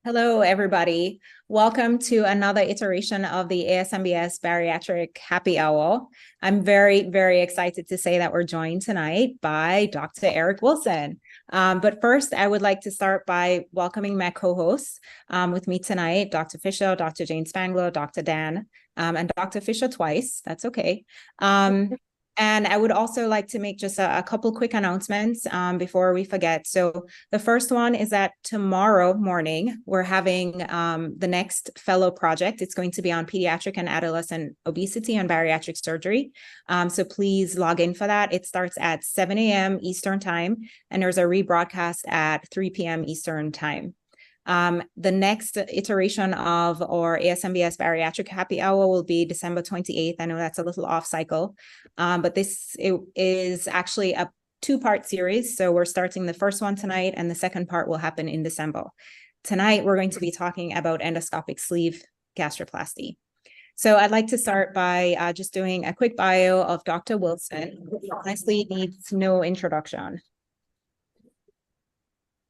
Hello, everybody. Welcome to another iteration of the FASMBS Bariatric Happy Hour. I'm very, very excited to say that we're joined tonight by Dr. Erik Wilson. But first, I would like to start by welcoming my co-hosts with me tonight, Dr. Fischer, Dr. Jain-Spangler, Dr. Dan, and Dr. Fischer twice. That's okay. And I would also like to make just a couple quick announcements before we forget. So the first one is that tomorrow morning, we're having the next fellow project. It's going to be on pediatric and adolescent obesity and bariatric surgery. So please log in for that. It starts at 7 a.m. Eastern time, and there's a rebroadcast at 3 p.m. Eastern time. The next iteration of our FASMBS Bariatric Happy Hour will be December 28th. I know that's a little off cycle, but this is actually a two-part series. So we're starting the first one tonight, and the second part will happen in December. Tonight, we're going to be talking about endoscopic sleeve gastroplasty. So I'd like to start by just doing a quick bio of Dr. Wilson, who honestly needs no introduction.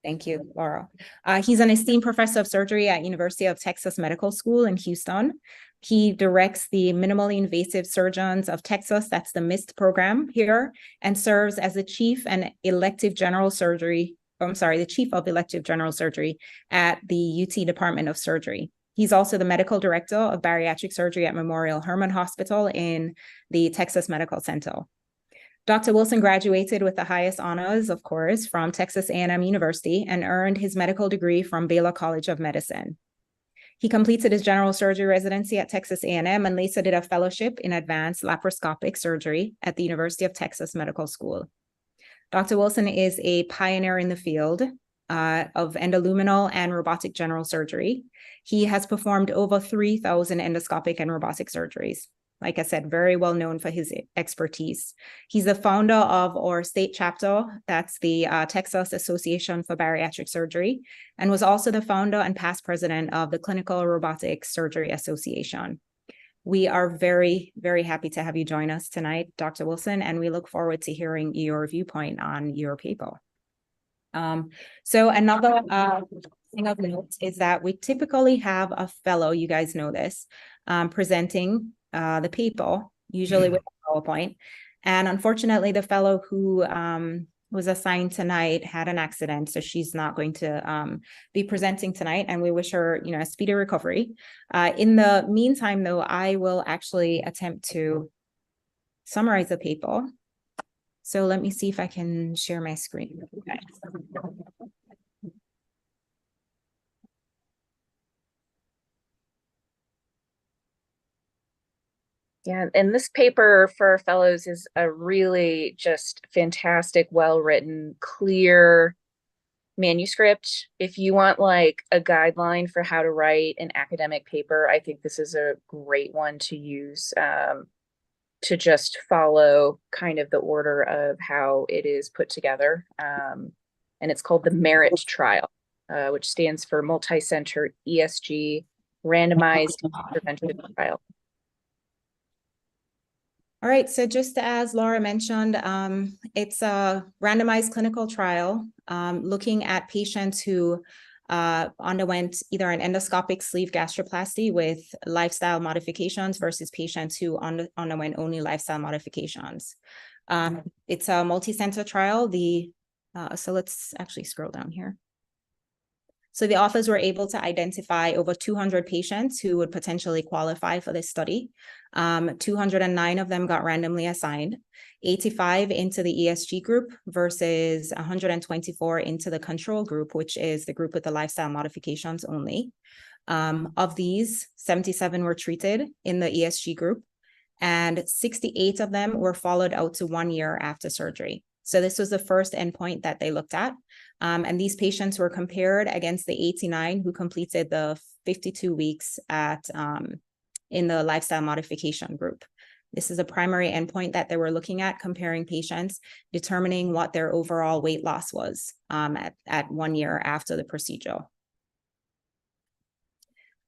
Thank you, Laura. He's an esteemed professor of surgery at University of Texas Medical School in Houston. He directs the Minimally Invasive Surgeons of Texas, that's the MIST program here, and serves as the chief of elective general surgery at the UT Department of Surgery. He's also the medical director of bariatric surgery at Memorial Hermann Hospital in the Texas Medical Center. Dr. Wilson graduated with the highest honors, of course, from Texas A&M University and earned his medical degree from Baylor College of Medicine. He completed his general surgery residency at Texas A&M and later did a fellowship in advanced laparoscopic surgery at the University of Texas Medical School. Dr. Wilson is a pioneer in the field of endoluminal and robotic general surgery. He has performed over 3,000 endoscopic and robotic surgeries. Like I said, very well known for his expertise. He's the founder of our state chapter, that's the Texas Association for Bariatric Surgery, and was also the founder and past president of the Clinical Robotic Surgery Association. We are very, very happy to have you join us tonight, Dr. Wilson, and we look forward to hearing your viewpoint on your paper. So another thing of note is that we typically have a fellow, you guys know this, presenting the paper, usually with a PowerPoint. And unfortunately, the fellow who was assigned tonight had an accident, so she's not going to be presenting tonight, and we wish her, a speedy recovery. In the meantime, though, I will actually attempt to summarize the paper. So let me see if I can share my screen. Okay. Yeah, and this paper for fellows is a really just fantastic, well-written, clear manuscript. If you want like a guideline for how to write an academic paper, I think this is a great one to use to just follow kind of the order of how it is put together. And it's called the MERIT trial, which stands for Multi-Center ESG Randomized Intervention Trial. All right, so just as Laura mentioned, it's a randomized clinical trial looking at patients who underwent either an endoscopic sleeve gastroplasty with lifestyle modifications versus patients who underwent only lifestyle modifications. It's a multi-center trial. So let's actually scroll down here. So the authors were able to identify over 200 patients who would potentially qualify for this study. 209 of them got randomly assigned, 85 into the ESG group versus 124 into the control group, which is the group with the lifestyle modifications only. Of these, 77 were treated in the ESG group, and 68 of them were followed out to 1 year after surgery. So this was the first endpoint that they looked at. And these patients were compared against the 89 who completed the 52 weeks in the lifestyle modification group. This is a primary endpoint that they were looking at, comparing patients, determining what their overall weight loss was at 1 year after the procedure.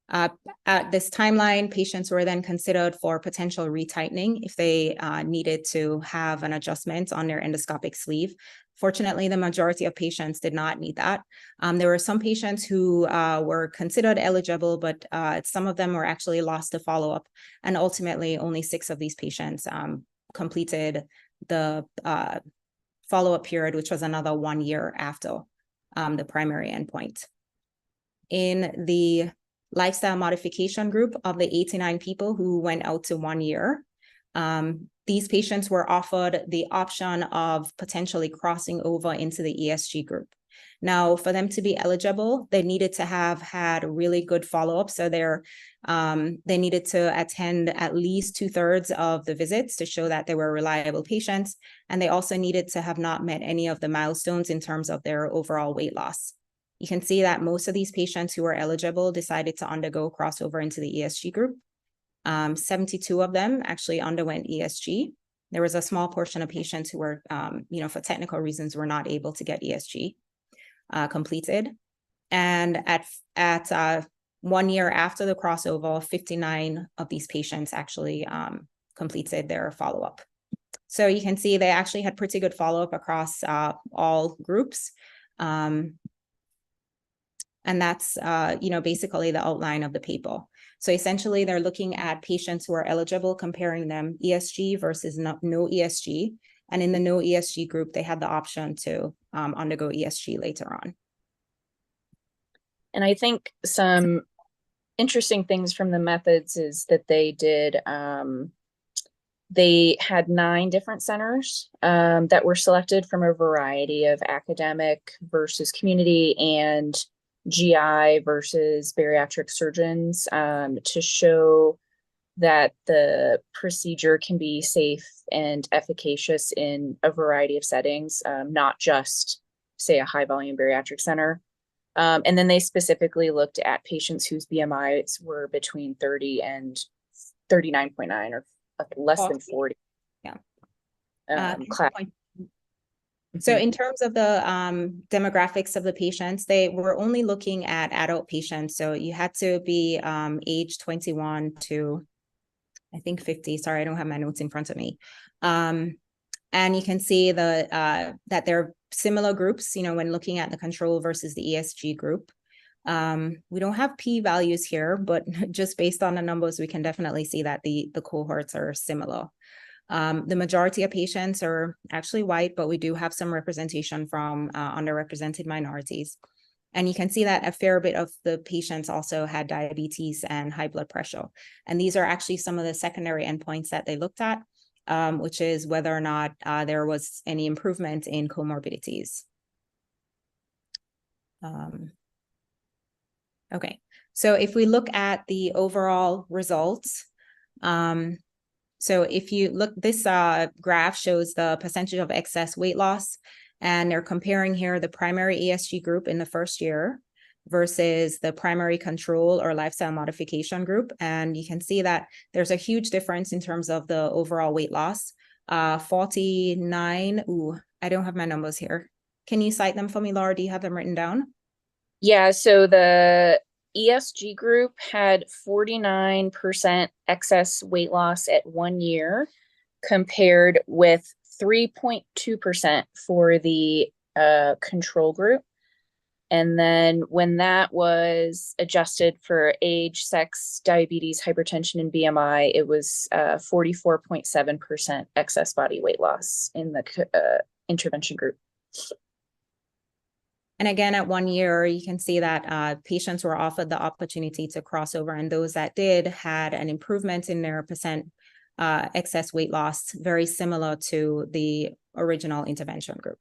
At this timeline, patients were then considered for potential retightening if they needed to have an adjustment on their endoscopic sleeve Fortunately, the majority of patients did not need that. There were some patients who were considered eligible, but some of them were actually lost to follow-up. And ultimately, only 6 of these patients completed the follow-up period, which was another 1 year after the primary endpoint. In the lifestyle modification group, of the 89 people who went out to 1 year, these patients were offered the option of potentially crossing over into the ESG group. Now, for them to be eligible, they needed to have had really good follow-up. So they needed to attend at least 2/3 of the visits to show that they were reliable patients. And they also needed to have not met any of the milestones in terms of their overall weight loss. You can see that most of these patients who were eligible decided to undergo crossover into the ESG group. 72 of them actually underwent ESG. There was a small portion of patients who were, for technical reasons, were not able to get ESG completed. And at 1 year after the crossover, 59 of these patients actually completed their follow-up. So you can see they actually had pretty good follow-up across all groups. And that's, basically the outline of the paper. So essentially, they're looking at patients who are eligible, comparing them ESG versus no ESG. And in the no ESG group, they had the option to undergo ESG later on. And I think some interesting things from the methods is that they had 9 different centers that were selected from a variety of academic versus community and GI versus bariatric surgeons to show that the procedure can be safe and efficacious in a variety of settings, not just, say, a high volume bariatric center. And then they specifically looked at patients whose BMIs were between 30 and 39.9 or less than 40. Yeah. Class. So in terms of the demographics of the patients, they were only looking at adult patients. So you had to be age 21 to, I think, 50. Sorry, I don't have my notes in front of me. And you can see that they're similar groups, when looking at the control versus the ESG group. We don't have p-values here, but just based on the numbers, we can definitely see that the cohorts are similar. The majority of patients are actually white, but we do have some representation from underrepresented minorities. And you can see that a fair bit of the patients also had diabetes and high blood pressure. And these are actually some of the secondary endpoints that they looked at, which is whether or not there was any improvement in comorbidities. Okay, so if we look at the overall results, so if you look, this graph shows the percentage of excess weight loss, and they're comparing here the primary ESG group in the first year versus the primary control or lifestyle modification group. And you can see that there's a huge difference in terms of the overall weight loss. 49, I don't have my numbers here. Can you cite them for me, Laura? Do you have them written down? Yeah, so the ESG group had 49% excess weight loss at 1 year, compared with 3.2% for the control group. And then when that was adjusted for age, sex, diabetes, hypertension, and BMI, it was 44.7% excess body weight loss in the intervention group. And again, at 1 year, you can see that patients were offered the opportunity to cross over, and those that did had an improvement in their percent excess weight loss, very similar to the original intervention group.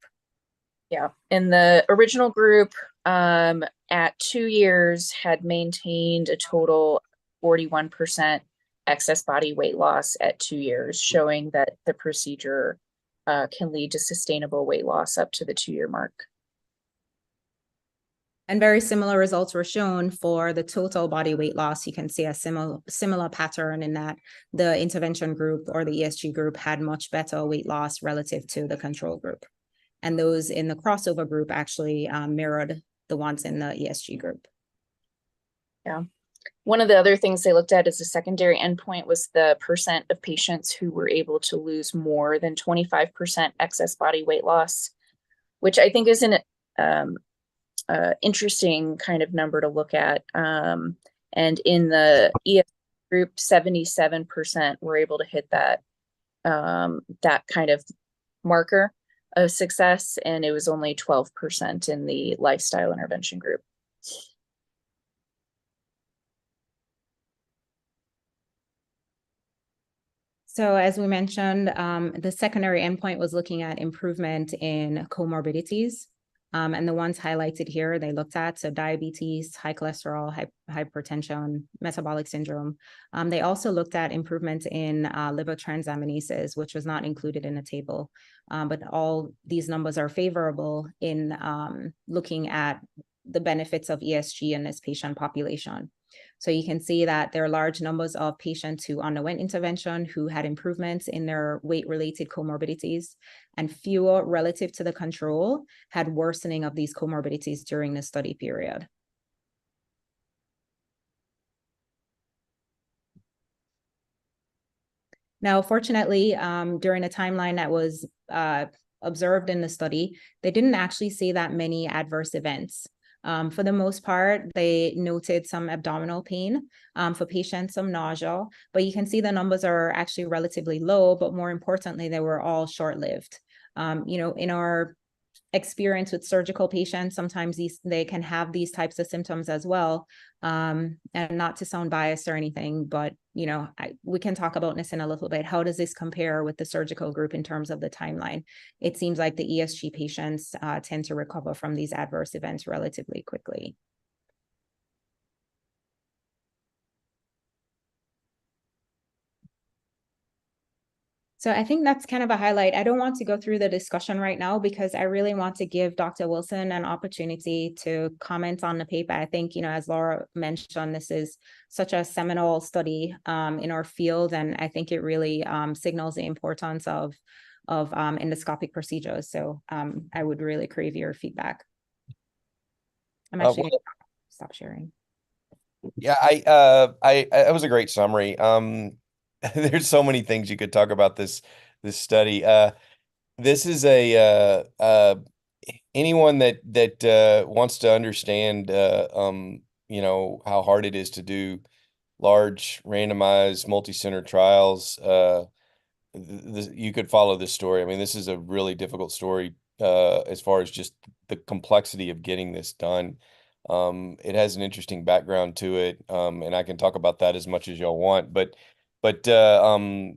Yeah, in the original group, at 2 years, had maintained a total 41% excess body weight loss at 2 years, showing that the procedure can lead to sustainable weight loss up to the 2-year mark. And very similar results were shown for the total body weight loss. You can see a similar pattern in that the intervention group or the ESG group had much better weight loss relative to the control group. And those in the crossover group actually mirrored the ones in the ESG group. Yeah. One of the other things they looked at as a secondary endpoint was the percent of patients who were able to lose more than 25% excess body weight loss. which I think is an interesting kind of number to look at. And in the ES group, 77% were able to hit that kind of marker of success, and it was only 12% in the lifestyle intervention group. So as we mentioned, the secondary endpoint was looking at improvement in comorbidities. And the ones highlighted here, they looked at, so diabetes, high cholesterol, hypertension, metabolic syndrome. They also looked at improvement in liver transaminases, which was not included in the table. But all these numbers are favorable in looking at the benefits of ESG in this patient population. So you can see that there are large numbers of patients who underwent intervention who had improvements in their weight-related comorbidities, and fewer relative to the control had worsening of these comorbidities during the study period. Now, fortunately, during the timeline that was observed in the study, they didn't actually see that many adverse events. For the most part, they noted some abdominal pain, for patients, some nausea, but you can see the numbers are actually relatively low, but more importantly, they were all short-lived. In our experience with surgical patients, sometimes they can have these types of symptoms as well. And not to sound biased or anything, but we can talk about this in a little bit. How does this compare with the surgical group in terms of the timeline? It seems like the ESG patients tend to recover from these adverse events relatively quickly. So I think that's kind of a highlight. I don't want to go through the discussion right now because I really want to give Dr. Wilson an opportunity to comment on the paper. I think, as Laura mentioned, this is such a seminal study in our field, and I think it really signals the importance of endoscopic procedures. So I would really crave your feedback. I'm actually going to stop sharing. Yeah, that was a great summary. There's so many things you could talk about this study. This is anyone that wants to understand how hard it is to do large randomized multi-center trials. You could follow this story. I mean, this is a really difficult story as far as just the complexity of getting this done. It has an interesting background to it, and I can talk about that as much as y'all want. But the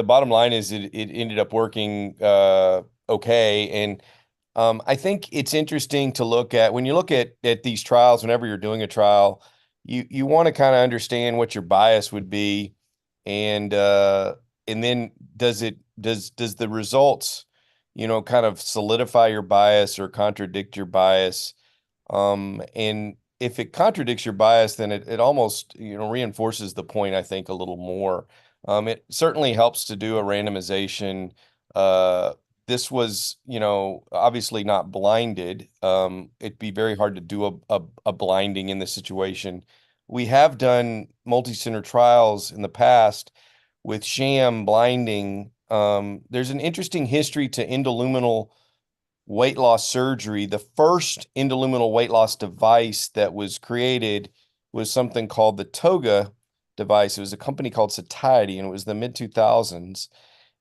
bottom line is it ended up working okay. And I think it's interesting to look at when you look at these trials. Whenever you're doing a trial, you want to kind of understand what your bias would be, and then does the results kind of solidify your bias or contradict your bias? And if it contradicts your bias, then it almost, reinforces the point, I think, a little more. It certainly helps to do a randomization. This was, obviously not blinded. It'd be very hard to do a blinding in this situation. We have done multi-center trials in the past with sham blinding. There's an interesting history to endoluminal weight loss surgery. The first endoluminal weight loss device that was created was something called the TOGA device. It was a company called Satiety, and it was the mid-2000s.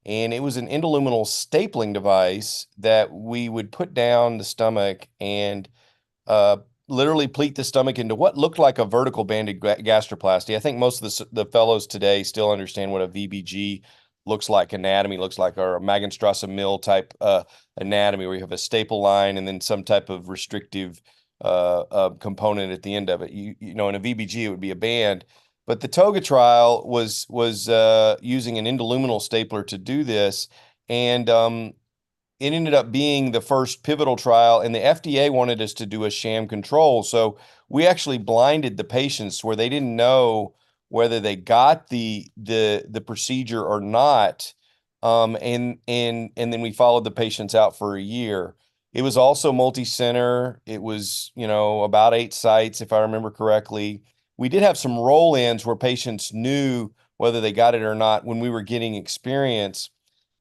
And it was an endoluminal stapling device that we would put down the stomach and literally pleat the stomach into what looked like a vertical banded gastroplasty. I think most of the fellows today still understand what a VBG looks like, anatomy looks like, or a Magenstrasse mill type anatomy, where you have a staple line and then some type of restrictive component at the end of it. In a VBG, it would be a band. But the TOGA trial was using an endoluminal stapler to do this, and it ended up being the first pivotal trial, and the FDA wanted us to do a sham control. So we actually blinded the patients where they didn't know whether they got the procedure or not. And then we followed the patients out for a year. It was also multi-center. It was, about 8 sites, if I remember correctly. We did have some roll-ins where patients knew whether they got it or not when we were getting experience.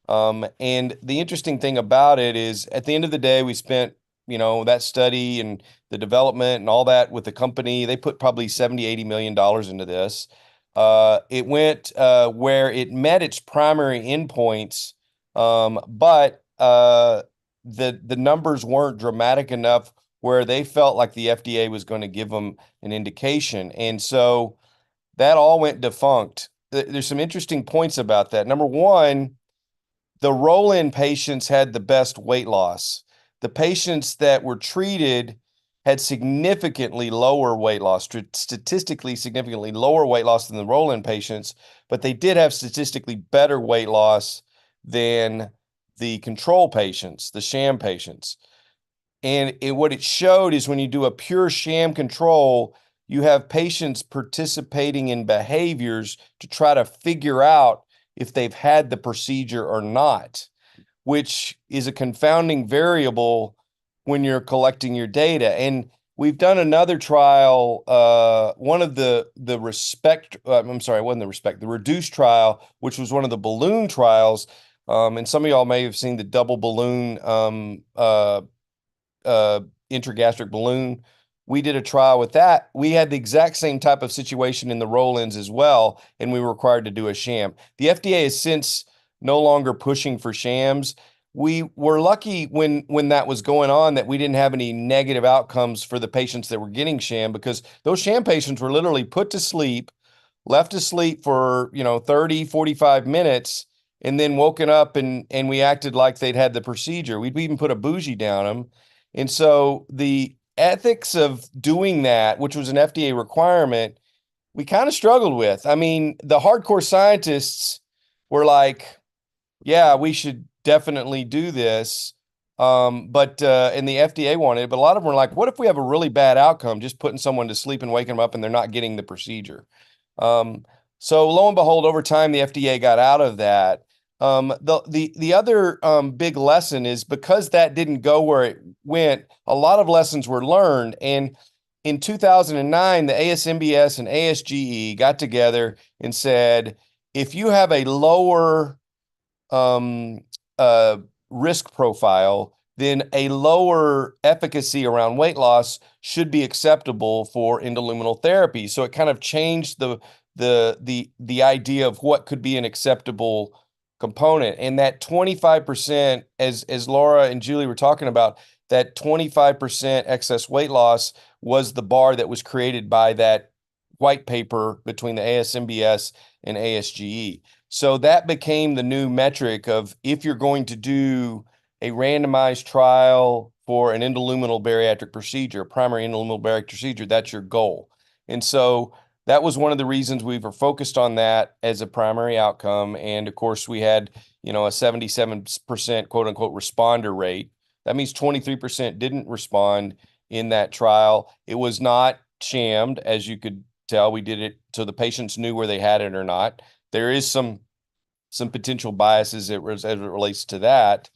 And the interesting thing about it is at the end of the day, we spent, that study and the development and all that with the company. They put probably 70, $80 million into this. It went where it met its primary endpoints, but the numbers weren't dramatic enough where they felt like the FDA was going to give them an indication. And so that all went defunct. There's some interesting points about that. Number one, the roll-in patients had the best weight loss. The patients that were treated had significantly lower weight loss, statistically significantly lower weight loss than the roll-in patients, but they did have statistically better weight loss than the control patients, the sham patients. And what it showed is when you do a pure sham control, you have patients participating in behaviors to try to figure out if they've had the procedure or not, which is a confounding variable when you're collecting your data. And we've done another trial, one of the reduced trial, which was one of the balloon trials. And some of y'all may have seen the double balloon intragastric balloon. We did a trial with that. We had the exact same type of situation in the roll-ins as well, and we were required to do a sham. The FDA has since no longer pushing for shams. We were lucky when that was going on that we didn't have any negative outcomes for the patients that were getting sham, because those sham patients were literally put to sleep, left to sleep for 30, 45 minutes, and then woken up and we acted like they'd had the procedure. We'd even put a bougie down them. And so the ethics of doing that, which was an FDA requirement, we kind of struggled with. I mean, the hardcore scientists were like, yeah, we should definitely do this. And the FDA wanted it, but a lot of them were like, what if we have a really bad outcome, just putting someone to sleep and waking them up and they're not getting the procedure? So lo and behold, over time, the FDA got out of that. The other big lesson is because that didn't go where it went, a lot of lessons were learned. And in 2009, the ASMBS and ASGE got together and said, if you have a lower risk profile, then a lower efficacy around weight loss should be acceptable for endoluminal therapy. So it kind of changed the idea of what could be an acceptable component. And that 25%, as Laura and Julie were talking about, that 25% excess weight loss was the bar that was created by that white paper between the ASMBS and ASGE. So that became the new metric of, if you're going to do a randomized trial for an endoluminal bariatric procedure, a primary endoluminal bariatric procedure, that's your goal. And so that was one of the reasons we were focused on that as a primary outcome. And of course, we had, a 77% quote unquote responder rate. That means 23% didn't respond in that trial. It was not shammed, as you could tell. We did it so the patients knew where they had it or not. There is some potential biases as it relates to that.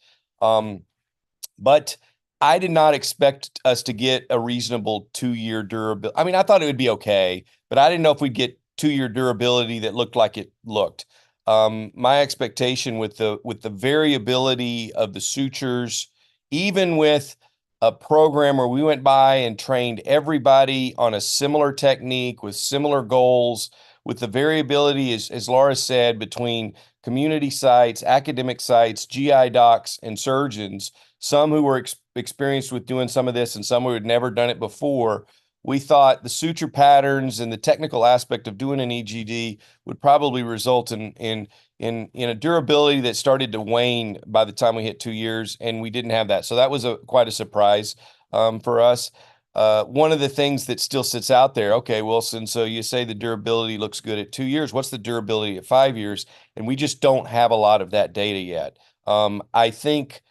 But I did not expect us to get a reasonable 2-year durability. I mean, I thought it would be okay, but I didn't know if we'd get 2-year durability that looked like it looked. My expectation with the variability of the sutures, even with a program where we went by and trained everybody on a similar technique with similar goals, with the variability, as Laura said, between community sites, academic sites, GI docs, and surgeons, some who were experienced with doing some of this and some who had never done it before, we thought the suture patterns and the technical aspect of doing an EGD would probably result in a durability that started to wane by the time we hit 2 years, and we didn't have that. So that was quite a surprise for us. One of the things that still sits out there, okay, Wilson, so you say the durability looks good at 2 years. What's the durability at 5 years? And we just don't have a lot of that data yet. I think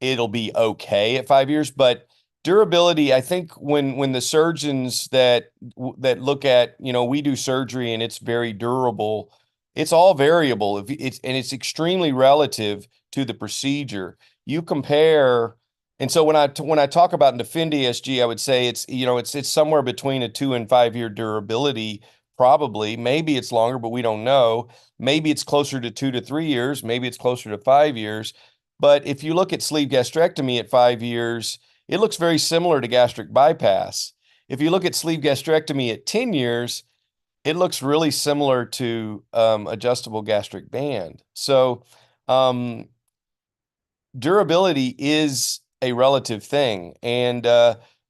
it'll be okay at 5 years, but durability, I think when the surgeons that look at, we do surgery and it's very durable, it's all variable. It's extremely relative to the procedure. You compare. And so when I talk about defend ESG, I would say it's somewhere between a 2 and 5 year durability probably. Maybe it's longer, but we don't know. Maybe it's closer to 2 to 3 years. Maybe it's closer to 5 years. But if you look at sleeve gastrectomy at 5 years, it looks very similar to gastric bypass. If you look at sleeve gastrectomy at 10 years, it looks really similar to adjustable gastric band. So durability is a relative thing. And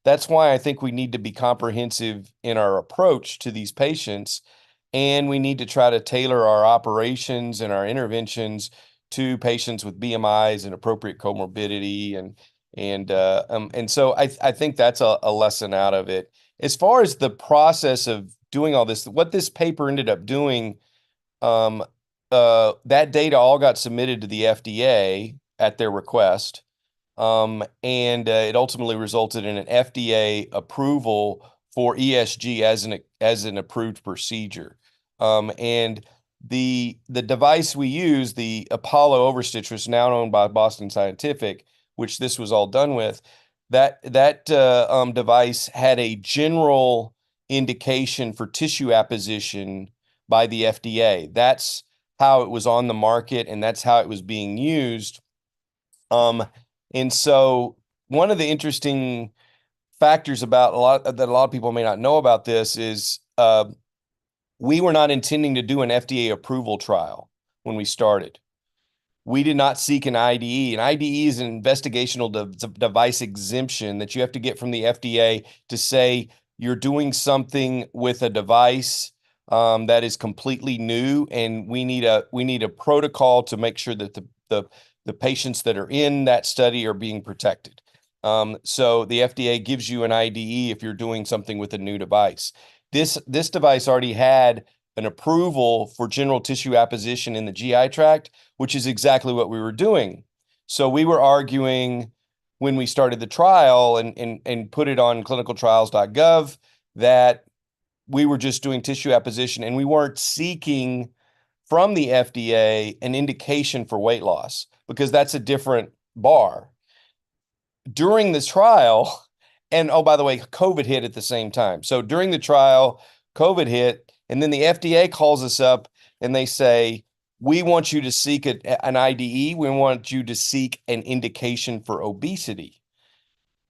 that's why I think we need to be comprehensive in our approach to these patients. And we need to try to tailor our operations and our interventions to patients with BMIs and appropriate comorbidity. And so I think that's a lesson out of it. As far as the process of doing all this, what this paper ended up doing, that data all got submitted to the FDA at their request. And it ultimately resulted in an FDA approval for ESG as an approved procedure. And the device we use, the Apollo overstitch, was now owned by Boston Scientific, which this was all done with. That device had a general indication for tissue apposition by the FDA. That's how it was on the market, and that's how it was being used. And so one of the interesting factors about a lot of people may not know about this is we were not intending to do an FDA approval trial when we started. We did not seek an IDE. An IDE is an investigational device exemption that you have to get from the FDA to say you're doing something with a device that is completely new, and we need a protocol to make sure that the patients that are in that study are being protected. So the FDA gives you an IDE if you're doing something with a new device. This device already had an approval for general tissue apposition in the GI tract, which is exactly what we were doing. So we were arguing when we started the trial and put it on clinicaltrials.gov that we were just doing tissue apposition and we weren't seeking from the FDA an indication for weight loss, because that's a different bar. During this trial, and oh, by the way, COVID hit at the same time. So during the trial, COVID hit, and then the FDA calls us up and they say, we want you to seek an IDE. We want you to seek an indication for obesity.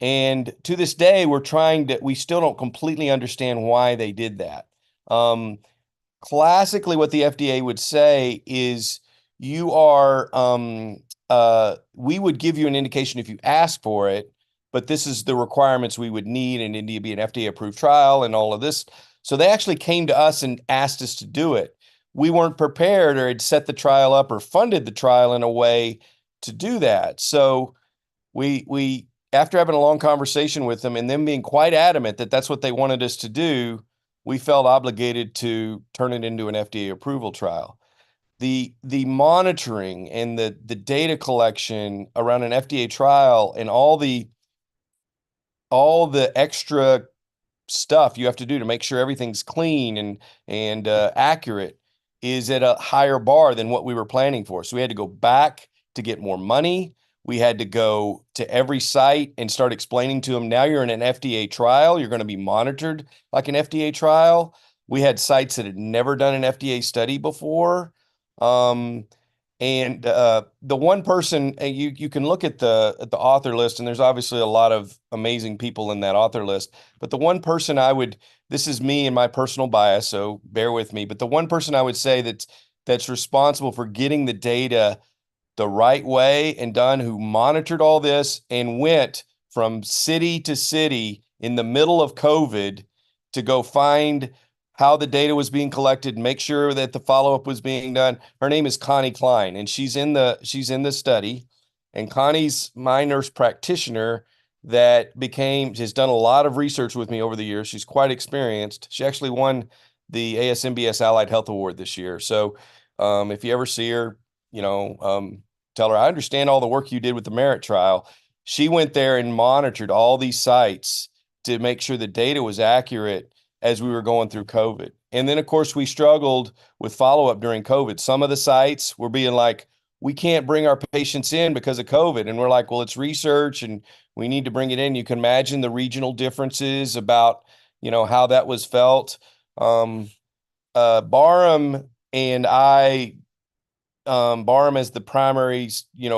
And to this day, we still don't completely understand why they did that. Classically, what the FDA would say is we would give you an indication if you ask for it, but this is the requirements we would need, and it needed to be an FDA approved trial and all of this. So they actually came to us and asked us to do it. We weren't prepared or had set the trial up or funded the trial in a way to do that. So we after having a long conversation with them and them being quite adamant that that's what they wanted us to do, we felt obligated to turn it into an FDA approval trial. The monitoring and the data collection around an FDA trial and all the extra stuff you have to do to make sure everything's clean and accurate is at a higher bar than what we were planning for. So we had to go back to get more money. We had to go to every site and start explaining to them, now you're in an FDA trial, you're going to be monitored like an FDA trial. We had sites that had never done an FDA study before. The one person, you can look at the author list, and there's obviously a lot of amazing people in that author list, but the one person this is me and my personal bias, so bear with me, but the one person I would say that's responsible for getting the data the right way and done, who monitored all this and went from city to city in the middle of COVID to go find how the data was being collected, make sure that the follow-up was being done. Her name is Connie Klein, and she's in the study. And Connie's my nurse practitioner that has done a lot of research with me over the years. She's quite experienced. She actually won the FASMBS Allied Health Award this year. So if you ever see her, tell her, I understand all the work you did with the MERIT trial. She went there and monitored all these sites to make sure the data was accurate as we were going through COVID. And then, of course, we struggled with follow-up during COVID. Some of the sites were being like, we can't bring our patients in because of COVID. And we're like, well, it's research and we need to bring it in. You can imagine the regional differences about, how that was felt. Barham and I, Barham as the primary,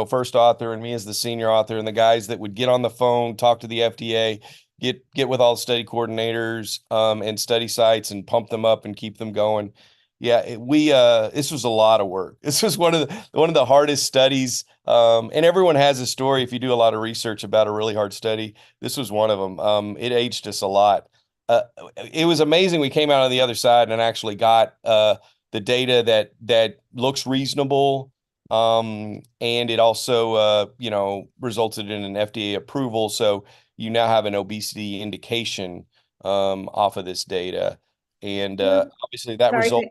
first author, and me as the senior author, and the guys that would get on the phone, talk to the FDA, get with all the study coordinators, and study sites and pump them up and keep them going. Yeah, this was a lot of work. This was one of the hardest studies. And everyone has a story if you do a lot of research about a really hard study. This was one of them. It aged us a lot. Uh, it was amazing. We came out on the other side and actually got the data that looks reasonable. And it also resulted in an FDA approval. So you now have an obesity indication off of this data. And obviously that Sorry result to,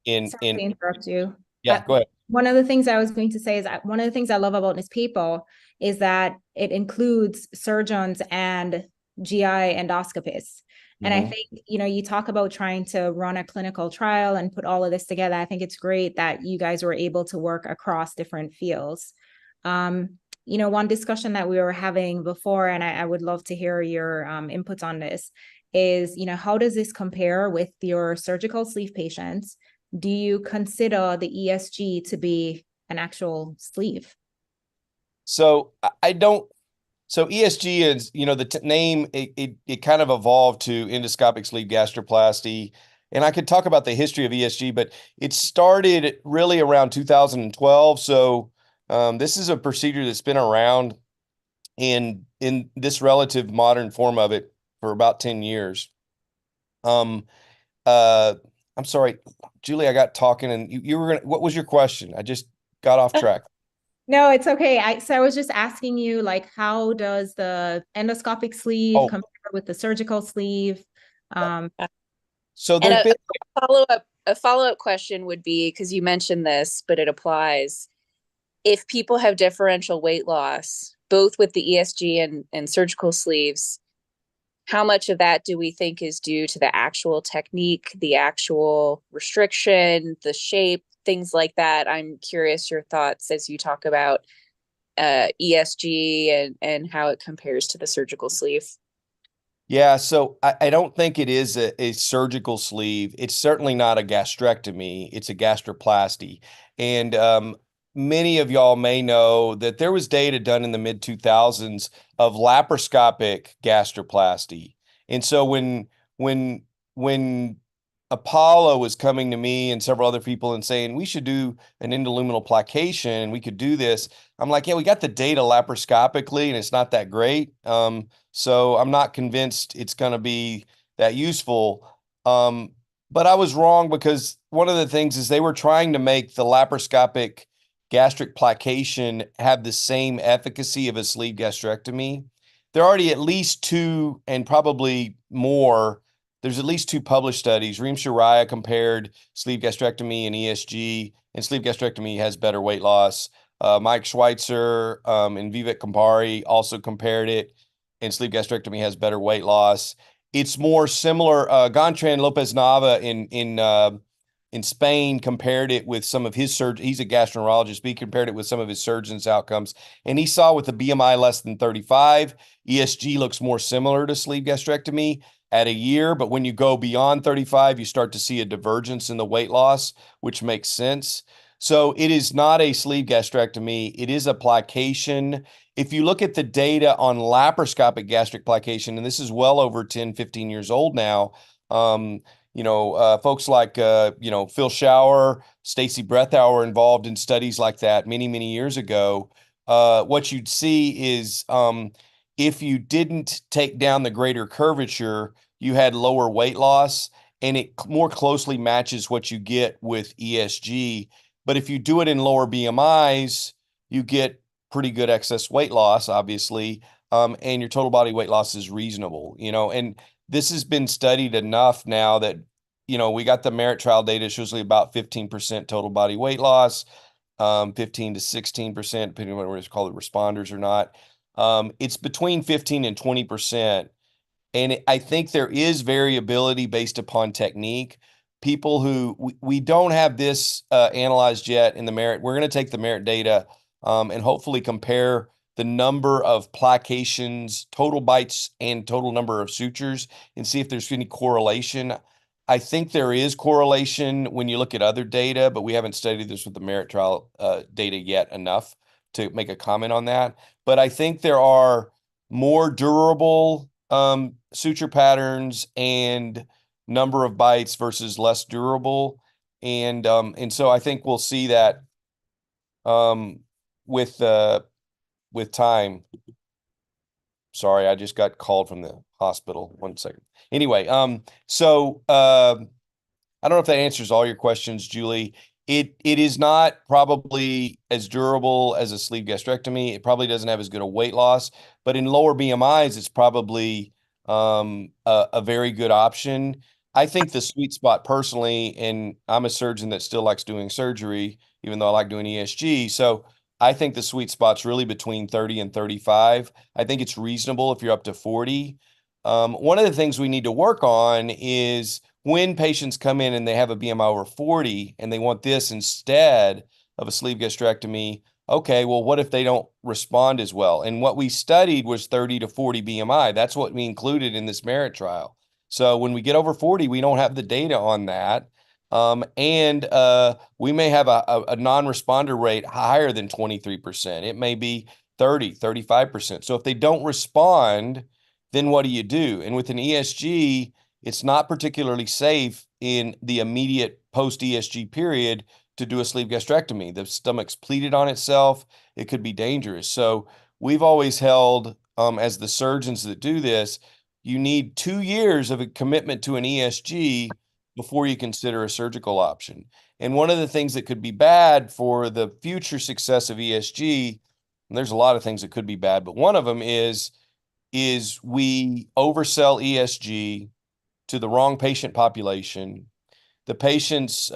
in sorry to interrupt you. Yeah, go ahead. One of the things I was going to say is that one of the things I love about this paper is that it includes surgeons and GI endoscopists. And I think, you talk about trying to run a clinical trial and put all of this together. I think it's great that you guys were able to work across different fields. One discussion that we were having before, and I would love to hear your inputs on this, is, how does this compare with your surgical sleeve patients? Do you consider the ESG to be an actual sleeve? So I don't. So ESG is, the name, it kind of evolved to endoscopic sleeve gastroplasty. And I could talk about the history of ESG, but it started really around 2012. So this is a procedure that's been around in this relative modern form of it for about 10 years. Um, I'm sorry, Julie, I got talking and you were what was your question? I just got off track. No, it's okay. I was just asking you, like, how does the endoscopic sleeve compare with the surgical sleeve? So there's been a follow-up question would be, because you mentioned this, but it applies. If people have differential weight loss, both with the ESG and surgical sleeves, how much of that do we think is due to the actual technique, the actual restriction, the shape, things like that? I'm curious your thoughts as you talk about ESG and how it compares to the surgical sleeve. Yeah, so I don't think it is a surgical sleeve. It's certainly not a gastrectomy. It's a gastroplasty. And many of y'all may know that there was data done in the mid 2000s of laparoscopic gastroplasty. And so when Apollo was coming to me and several other people and saying we should do an endoluminal plication, we could do this, I'm like, yeah, we got the data laparoscopically and it's not that great. So I'm not convinced it's going to be that useful. But I was wrong because one of the things is they were trying to make the laparoscopic gastric plication have the same efficacy of a sleeve gastrectomy. There are already at least two and probably more. There's at least two published studies. Reem Shariah compared sleeve gastrectomy and ESG, and sleeve gastrectomy has better weight loss. Mike Schweitzer and Vivek Kumpari also compared it, and sleeve gastrectomy has better weight loss. It's more similar. Gontran Lopez Nava in Spain compared it with some of his surgeons. He's a gastroenterologist, but he compared it with some of his surgeons' outcomes. And he saw with a BMI less than 35, ESG looks more similar to sleeve gastrectomy at a year. But when you go beyond 35, you start to see a divergence in the weight loss, which makes sense. So it is not a sleeve gastrectomy. It is a plication. If you look at the data on laparoscopic gastric plication, and this is well over 10, 15 years old now, folks like, Phil Schauer, Stacy Brethauer were involved in studies like that many, many years ago. What you'd see is if you didn't take down the greater curvature, you had lower weight loss, and it more closely matches what you get with ESG. But if you do it in lower BMIs, you get pretty good excess weight loss, obviously, and your total body weight loss is reasonable, and this has been studied enough now that, we got the MERIT trial data. It's usually about 15% total body weight loss, 15 to 16%, depending on whether it's called responders or not. It's between 15 and 20%. And I think there is variability based upon technique. People who we don't have this analyzed yet in the MERIT. We're going to take the MERIT data and hopefully compare the number of plications, total bites, and total number of sutures and see if there's any correlation. I think there is correlation when you look at other data, but we haven't studied this with the MERIT trial data yet enough to make a comment on that. But I think there are more durable suture patterns and number of bites versus less durable. And so I think we'll see that with time. Sorry, I just got called from the hospital. 1 second. Anyway, so I don't know if that answers all your questions, Julie. It is not probably as durable as a sleeve gastrectomy. It probably doesn't have as good a weight loss, but in lower BMIs, it's probably a very good option. I think the sweet spot personally, and I'm a surgeon that still likes doing surgery, even though I like doing ESG. So I think the sweet spot's really between 30 and 35. I think it's reasonable if you're up to 40. One of the things we need to work on is when patients come in and they have a BMI over 40 and they want this instead of a sleeve gastrectomy, okay, well, what if they don't respond as well? And what we studied was 30 to 40 BMI. That's what we included in this MERIT trial. So when we get over 40, we don't have the data on that. And we may have a non-responder rate higher than 23%. It may be 30, 35%. So if they don't respond, then what do you do? And with an ESG, it's not particularly safe in the immediate post-ESG period to do a sleeve gastrectomy. The stomach's pleated on itself. It could be dangerous. So we've always held, as the surgeons that do this, you need 2 years of a commitment to an ESG before you consider a surgical option. And one of the things that could be bad for the future success of ESG, and there's a lot of things that could be bad, but one of them is we oversell ESG to the wrong patient population. The patients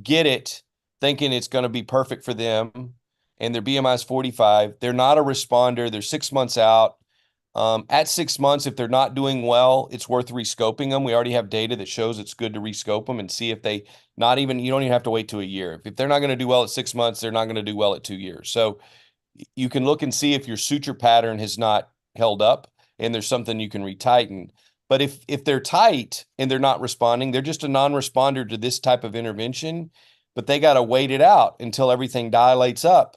get it thinking it's going to be perfect for them, and their BMI is 45. They're not a responder. They're 6 months out. At 6 months, if they're not doing well, it's worth rescoping them. We already have data that shows it's good to rescope them and see if they you don't even have to wait to a year. If they're not going to do well at 6 months, they're not going to do well at 2 years. So you can look and see if your suture pattern has not held up and there's something you can retighten. But if they're tight and they're not responding, they're just a non-responder to this type of intervention, but they got to wait it out until everything dilates up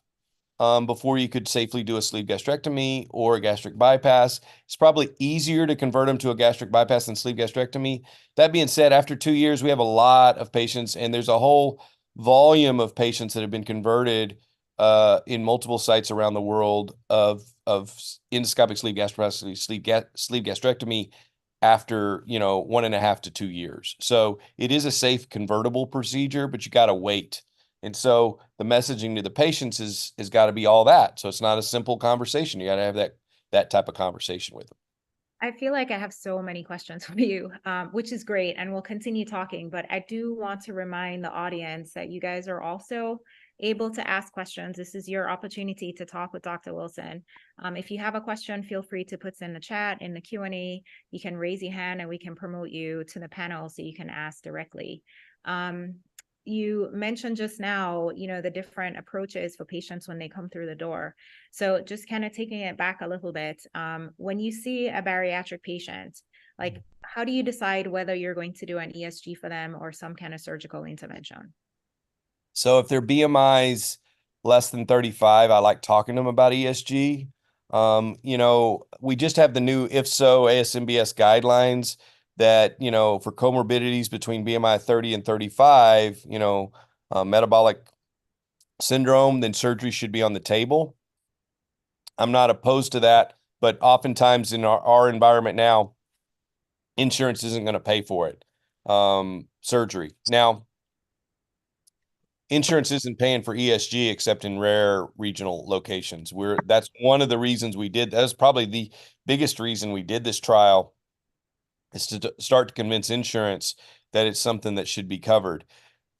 before you could safely do a sleeve gastrectomy or a gastric bypass. It's probably easier to convert them to a gastric bypass than sleeve gastrectomy. That being said, after 2 years, we have a lot of patients, and there's a whole volume of patients that have been converted in multiple sites around the world of endoscopic sleeve gastroplasty, sleeve gastrectomy after 1.5 to 2 years. So it is a safe convertible procedure, but you got to wait. And so the messaging to the patients has got to be all that. So it's not a simple conversation. You got to have that type of conversation with them. I feel like I have so many questions for you, which is great, and we'll continue talking. But I do want to remind the audience that you guys are also able to ask questions. This is your opportunity to talk with Dr. Wilson. If you have a question, feel free to put it in the chat, in the Q&A. You can raise your hand and we can promote you to the panel so you can ask directly. You mentioned just now, the different approaches for patients when they come through the door. So just kind of taking it back a little bit, when you see a bariatric patient, like how do you decide whether you're going to do an ESG for them or some kind of surgical intervention? So if their BMI's less than 35, I like talking to them about ESG. We just have the new IFSO FASMBS guidelines that, for comorbidities between BMI 30 and 35, metabolic syndrome, then surgery should be on the table. I'm not opposed to that, but oftentimes in our environment now, insurance isn't going to pay for it. Surgery. Now, insurance isn't paying for ESG except in rare regional locations. That's one of the reasons we did. That's probably the biggest reason we did this trial, is to start to convince insurance that it's something that should be covered.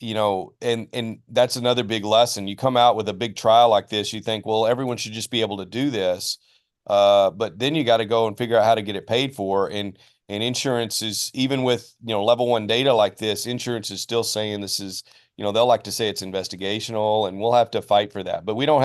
And that's another big lesson. You come out with a big trial like this, you think, well, everyone should just be able to do this. But then you got to go and figure out how to get it paid for. And insurance is, even with, level 1 data like this, insurance is still saying this is, they'll like to say it's investigational, and we'll have to fight for that. But we don't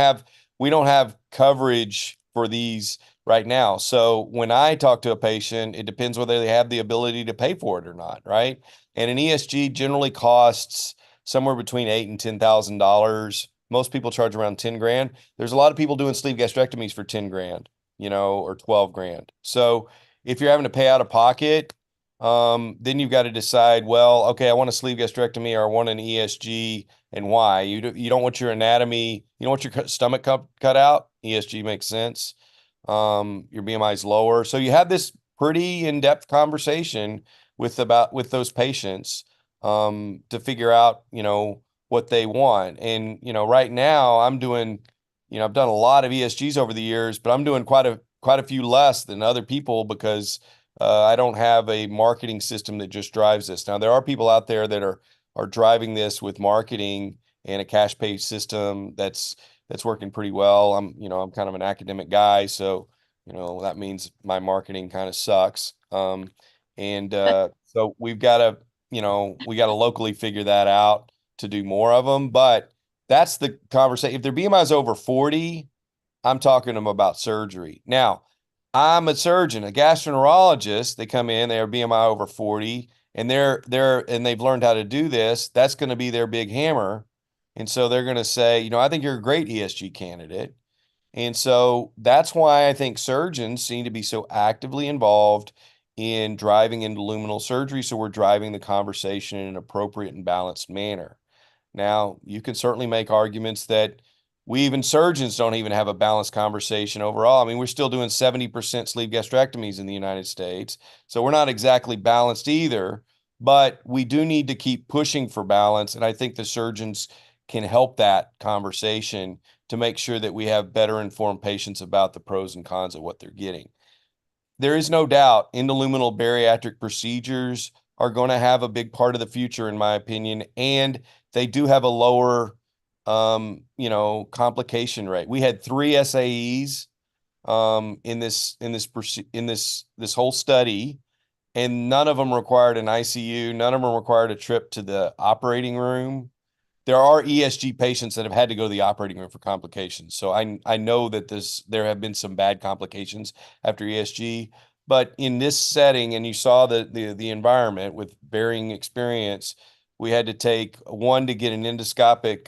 have coverage for these right now. So when I talk to a patient, it depends whether they have the ability to pay for it or not, right? And an ESG generally costs somewhere between $8,000 and $10,000. Most people charge around 10 grand. There's a lot of people doing sleeve gastrectomies for 10 grand, or 12 grand. So if you're having to pay out of pocket, then you've got to decide, well, okay, I want a sleeve gastrectomy or I want an ESG, and why. You don't want your anatomy, you don't want your stomach cut out. ESG makes sense. Your BMI is lower. So you have this pretty in-depth conversation with those patients to figure out, what they want. And, right now I'm doing, I've done a lot of ESGs over the years, but I'm doing quite a few less than other people because I don't have a marketing system that just drives this. Now, there are people out there that are driving this with marketing and a cash pay system that's working pretty well. I'm kind of an academic guy, so that means my marketing kind of sucks. So we got to locally figure that out to do more of them. But that's the conversation. If their BMI is over 40, I'm talking to them about surgery. Now, I'm a surgeon, a gastroenterologist. They come in, they have BMI over 40, and they've learned how to do this. That's going to be their big hammer. And so they're going to say, I think you're a great ESG candidate. And so that's why I think surgeons seem to be so actively involved in driving endoluminal surgery. So we're driving the conversation in an appropriate and balanced manner. Now, you can certainly make arguments that we even surgeons don't even have a balanced conversation overall. I mean, we're still doing 70% sleeve gastrectomies in the United States. So we're not exactly balanced either, but we do need to keep pushing for balance. And I think the surgeons can help that conversation to make sure that we have better informed patients about the pros and cons of what they're getting. There is no doubt endoluminal bariatric procedures are going to have a big part of the future, in my opinion, and they do have a lower, complication rate. We had 3 SAEs in this whole study, and none of them required an ICU. None of them required a trip to the operating room. There are ESG patients that have had to go to the operating room for complications. So I know that there have been some bad complications after ESG, but in this setting, and you saw the environment with varying experience, we had to take one to get an endoscopic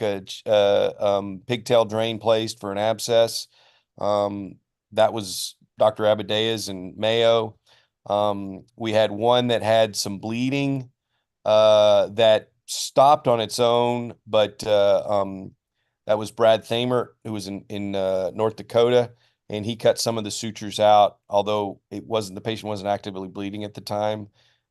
pigtail drain placed for an abscess. That was Dr. Abadea's in Mayo. We had one that had some bleeding that stopped on its own, but that was Brad Thamer, who was in North Dakota, and he cut some of the sutures out, although the patient wasn't actively bleeding at the time,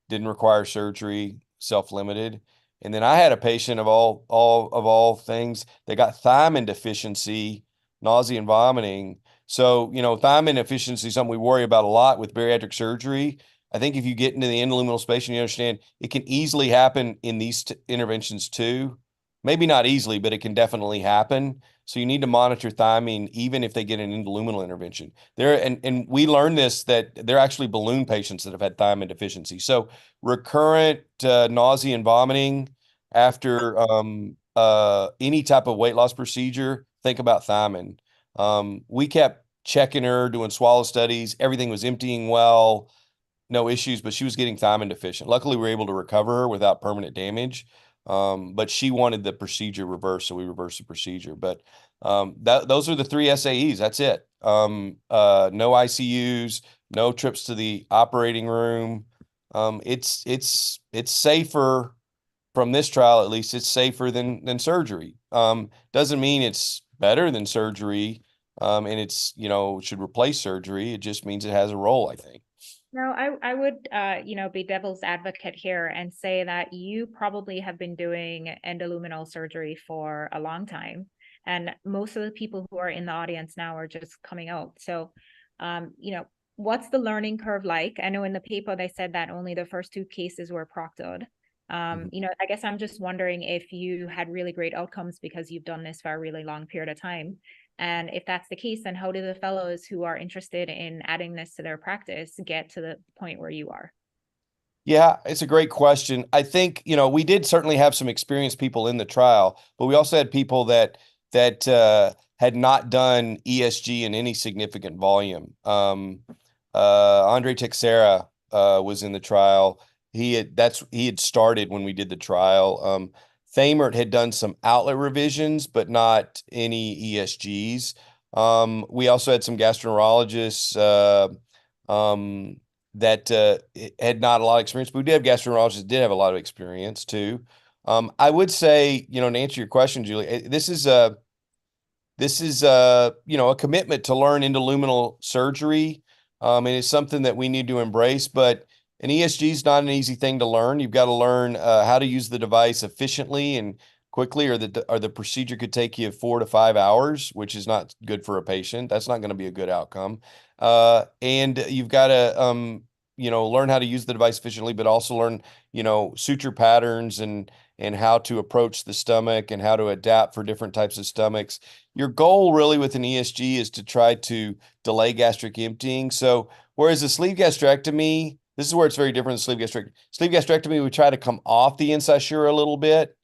didn't require surgery, self-limited. And then I had a patient of all things that got thiamine deficiency, nausea and vomiting. So, thiamine deficiency is something we worry about a lot with bariatric surgery. I think if you get into the endoluminal space and you understand it can easily happen in these interventions too. Maybe not easily, but it can definitely happen. So you need to monitor thiamine even if they get an endoluminal intervention. And we learned this, that they're actually balloon patients that have had thiamine deficiency. So recurrent nausea and vomiting after any type of weight loss procedure, think about thiamine. We kept checking her, doing swallow studies. Everything was emptying well. No issues, but she was getting thiamine deficient. Luckily, we were able to recover her without permanent damage. But she wanted the procedure reversed, so we reversed the procedure. But those are the 3 SAEs. That's it. No ICUs, no trips to the operating room. It's safer from this trial, at least. It's safer than surgery. Doesn't mean it's better than surgery, and it's should replace surgery. It just means it has a role, I think. No, I would, be devil's advocate here and say that you probably have been doing endoluminal surgery for a long time. And most of the people who are in the audience now are just coming out. So, what's the learning curve like? I know in the paper they said that only the first 2 cases were proctored. I guess I'm just wondering if you had really great outcomes because you've done this for a really long period of time. And if that's the case, then how do the fellows who are interested in adding this to their practice get to the point where you are? Yeah, it's a great question. I think, we did certainly have some experienced people in the trial, but we also had people that had not done ESG in any significant volume. Andre Teixeira was in the trial. He had started when we did the trial. Thamert had done some outlet revisions, but not any ESGs. We also had some gastroenterologists that had not a lot of experience, but we did have gastroenterologists that did have a lot of experience too. I would say, to answer your question, Julie, this is a commitment to learn endoluminal surgery, and it's something that we need to embrace. But an ESG is not an easy thing to learn. You've got to learn how to use the device efficiently and quickly, or the procedure could take you 4 to 5 hours, which is not good for a patient. That's not going to be a good outcome. And you've got to learn how to use the device efficiently, but also learn suture patterns and how to approach the stomach and how to adapt for different types of stomachs. Your goal really with an ESG is to try to delay gastric emptying. So whereas a sleeve gastrectomy, this is where it's very different than sleeve gastrectomy. Sleeve gastrectomy, we try to come off the incisura a little bit.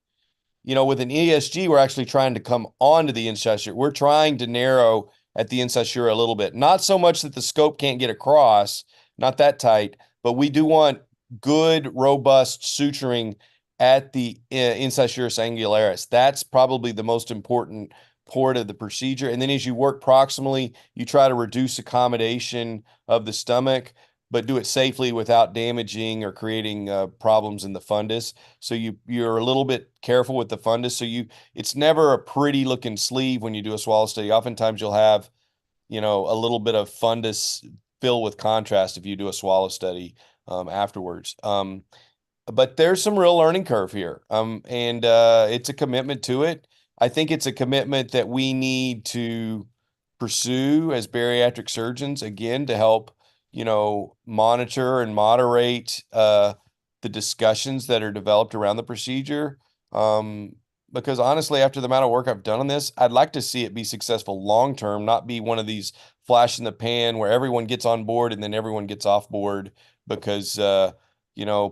With an ESG, we're actually trying to come onto the incisura. We're trying to narrow at the incisura a little bit. Not so much that the scope can't get across, not that tight, but we do want good, robust suturing at the incisura angularis. That's probably the most important part of the procedure. And then as you work proximally, you try to reduce accommodation of the stomach, but do it safely without damaging or creating problems in the fundus. So you're a little bit careful with the fundus. So it's never a pretty looking sleeve when you do a swallow study. Oftentimes you'll have, a little bit of fundus fill with contrast if you do a swallow study afterwards. But there's some real learning curve here. And it's a commitment to it. I think it's a commitment that we need to pursue as bariatric surgeons, again, to help, monitor and moderate the discussions that are developed around the procedure. Because honestly, after the amount of work I've done on this, I'd like to see it be successful long-term, not be one of these flash in the pan where everyone gets on board and then everyone gets off board because,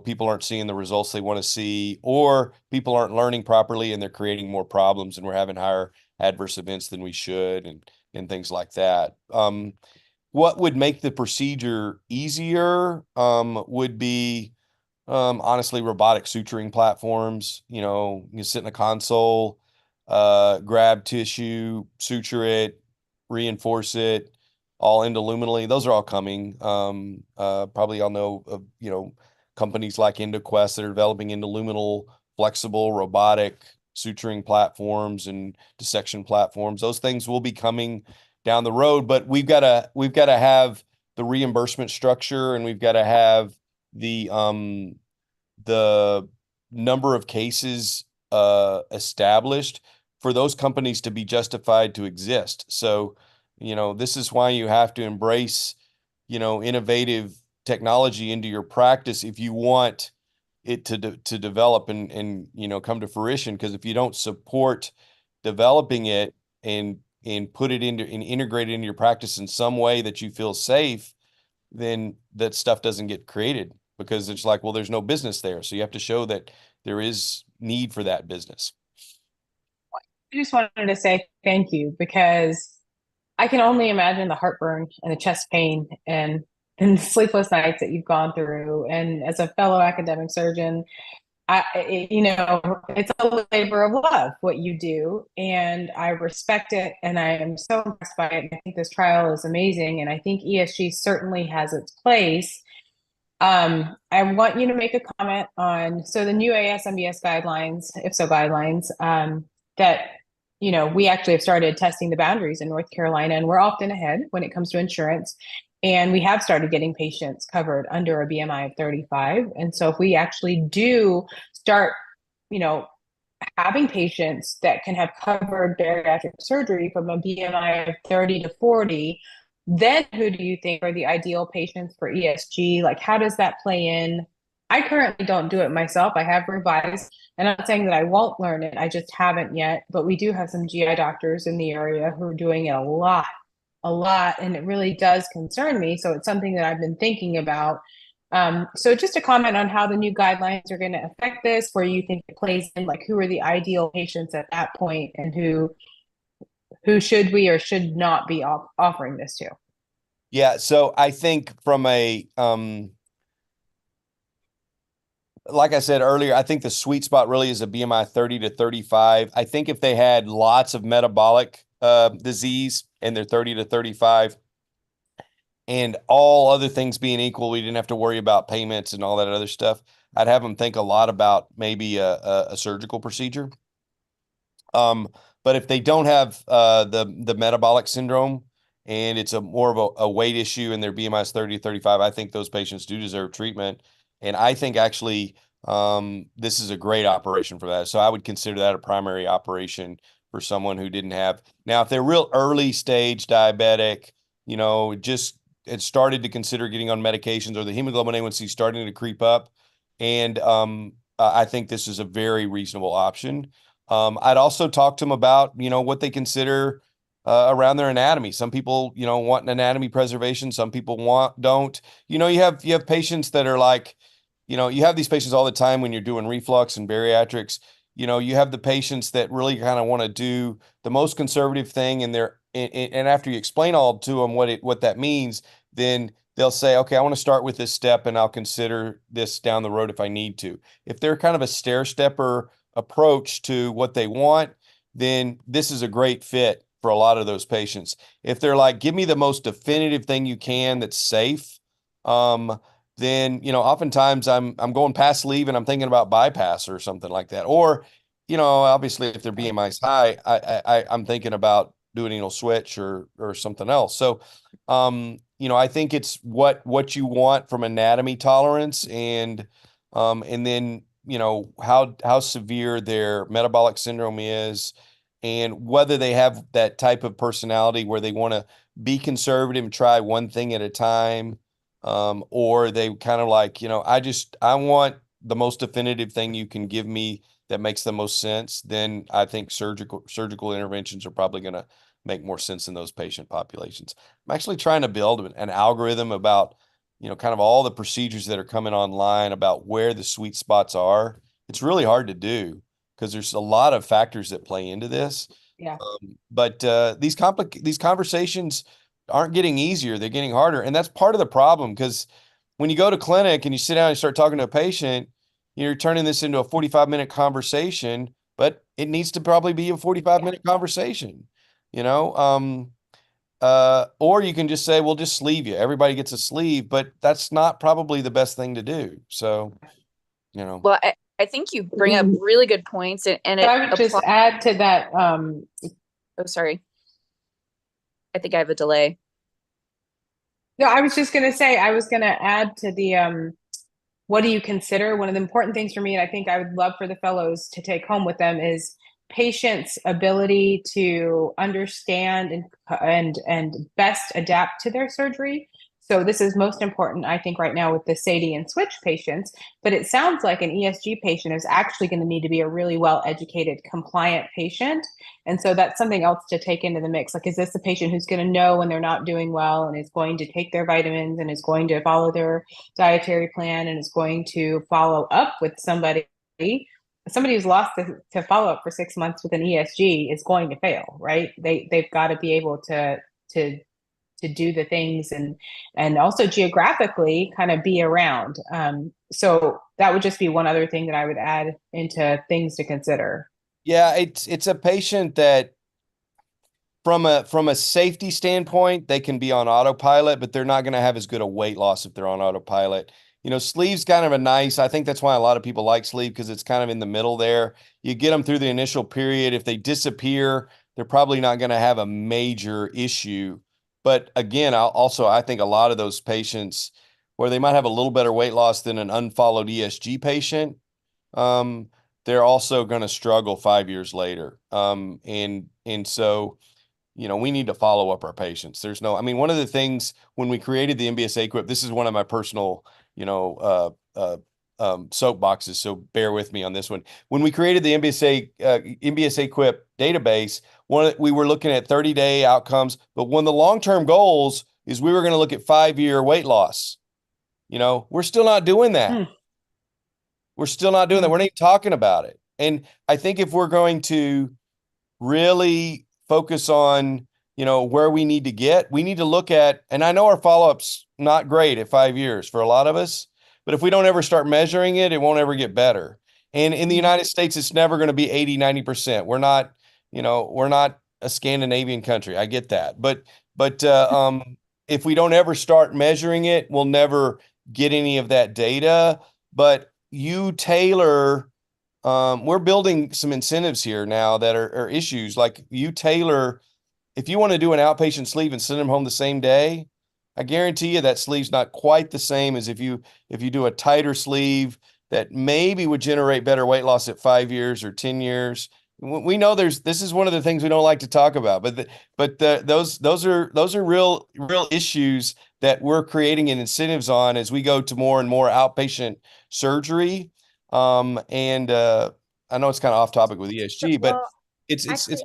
people aren't seeing the results they want to see, or people aren't learning properly and they're creating more problems and we're having higher adverse events than we should and things like that. What would make the procedure easier would be honestly robotic suturing platforms. You sit in a console, grab tissue, suture it, reinforce it, all endoluminally. Those are all coming. Probably all know of, companies like EndoQuest that are developing endoluminal, flexible, robotic suturing platforms and dissection platforms. Those things will be coming down the road, but we've got to have the reimbursement structure, and we've got to have the number of cases established for those companies to be justified to exist. So, this is why you have to embrace, innovative technology into your practice if you want it to develop and come to fruition. Because if you don't support developing it and put it into and integrate it into your practice in some way that you feel safe, then that stuff doesn't get created, because it's like, well, there's no business there. So you have to show that there is need for that business. I just wanted to say thank you, because I can only imagine the heartburn and the chest pain and the sleepless nights that you've gone through. And as a fellow academic surgeon, it's a labor of love what you do, and I respect it, and I am so impressed by it. I think this trial is amazing, and I think ESG certainly has its place. I want you to make a comment on the new FASMBS guidelines, IFSO guidelines, that we actually have started testing the boundaries in North Carolina, and we're often ahead when it comes to insurance. And we have started getting patients covered under a BMI of 35. And so if we actually do start, having patients that can have covered bariatric surgery from a BMI of 30 to 40, then who do you think are the ideal patients for ESG? Like, how does that play in? I currently don't do it myself. I have revised, and I'm not saying that I won't learn it. I just haven't yet. But we do have some GI doctors in the area who are doing it a lot, and it really does concern me. So it's something that I've been thinking about. So just a comment on how the new guidelines are going to affect this, where you think it plays in, like who are the ideal patients at that point, and who who should we or should not be offering this to? Yeah, so I think from a like I said earlier, I think the sweet spot really is a BMI 30 to 35. I think if they had lots of metabolic disease and they're 30 to 35, and all other things being equal, we didn't have to worry about payments and all that other stuff, I'd have them think a lot about maybe a surgical procedure. But if they don't have the metabolic syndrome and it's a more of a weight issue and their BMI is 30 to 35, I think those patients do deserve treatment. And I think actually this is a great operation for that. So I would consider that a primary operation for someone who didn't have. Now, if they're real early stage diabetic, you know, just it started to consider getting on medications, or the hemoglobin A1C starting to creep up, and I think this is a very reasonable option. I'd also talk to them about, you know, what they consider around their anatomy. Some people, you know, want an anatomy preservation. Some people don't. You know, you have patients that are like, you know, you have these patients all the time when you're doing reflux and bariatrics. You know, you have the patients that really kind of want to do the most conservative thing, and and after you explain all to them what that means, then they'll say, okay, I want to start with this step and I'll consider this down the road if I need to. If they're kind of a stair stepper approach to what they want, then this is a great fit for a lot of those patients. If they're like, give me the most definitive thing you can that's safe, then, you know, oftentimes I'm going past sleeve and I'm thinking about bypass or something like that. Or, you know, obviously if their BMI is high, I'm thinking about doing anal switch or something else. So, you know, I think it's what you want from anatomy tolerance, and then, you know, how severe their metabolic syndrome is, and whether they have that type of personality where they want to be conservative and try one thing at a time, or they kind of like, you know, I want the most definitive thing you can give me that makes the most sense. Then I think surgical interventions are probably going to make more sense in those patient populations. I'm actually trying to build an algorithm about, you know, kind of all the procedures that are coming online about where the sweet spots are. It's really hard to do because there's a lot of factors that play into this. Yeah. But these conversations aren't getting easier. They're getting harder. And that's part of the problem, because when you go to clinic and you sit down and start talking to a patient, you're turning this into a 45-minute conversation, but it needs to probably be a 45-minute conversation, you know? Or you can just say, we'll just sleeve you. Everybody gets a sleeve, but that's not probably the best thing to do. So, you know. Well, I think you bring up really good points, and I would just add to that. Oh, sorry. I think I have a delay. No, I was just going to say, I was going to add to the, what do you consider? One of the important things for me, and I think I would love for the fellows to take home with them, is patients' ability to understand and best adapt to their surgery. So this is most important, I think, right now with the SADI and switch patients. But it sounds like an ESG patient is actually going to need to be a really well-educated, compliant patient. And so that's something else to take into the mix. Like, is this a patient who's going to know when they're not doing well and is going to take their vitamins and is going to follow their dietary plan and is going to follow up with somebody who's lost to follow up for 6 months with an ESG is going to fail, right? They've got to be able to do the things and also geographically kind of be around. So that would just be one other thing that I would add into things to consider. Yeah, it's a patient that from a safety standpoint, they can be on autopilot, but they're not going to have as good a weight loss if they're on autopilot. You know, sleeve's kind of I think that's why a lot of people like sleeve, because it's kind of in the middle there. You get them through the initial period. If they disappear, they're probably not going to have a major issue. But again, I think a lot of those patients where they might have a little better weight loss than an unfollowed ESG patient, they're also going to struggle 5 years later. And so, you know, we need to follow up our patients. One of the things when we created the MBSA equip, this is one of my personal, you know, soapboxes, so bear with me on this one. When we created the MBSA equip database, we were looking at 30-day outcomes, but one of the long-term goals is we were going to look at 5-year weight loss. You know, we're still not doing that. We're still not doing that. We're not even talking about it. And I think if we're going to really focus on, you know, where we need to get. We need to look at, and I know our follow-up's not great at 5 years for a lot of us, but if we don't ever start measuring it, it won't ever get better. And in the United States, it's never going to be 80, 90%. We're not, you know, we're not a Scandinavian country. I get that. But if we don't ever start measuring it, we'll never get any of that data. But you tailor, we're building some incentives here now that are issues. Like you tailor, if you want to do an outpatient sleeve and send them home the same day, I guarantee you that sleeve's not quite the same as if you do a tighter sleeve that maybe would generate better weight loss at 5 years or 10 years. We know this is one of the things we don't like to talk about, but those are real issues that we're creating incentives on as we go to more and more outpatient surgery. And I know it's kind of off topic with ESG, but Well, actually,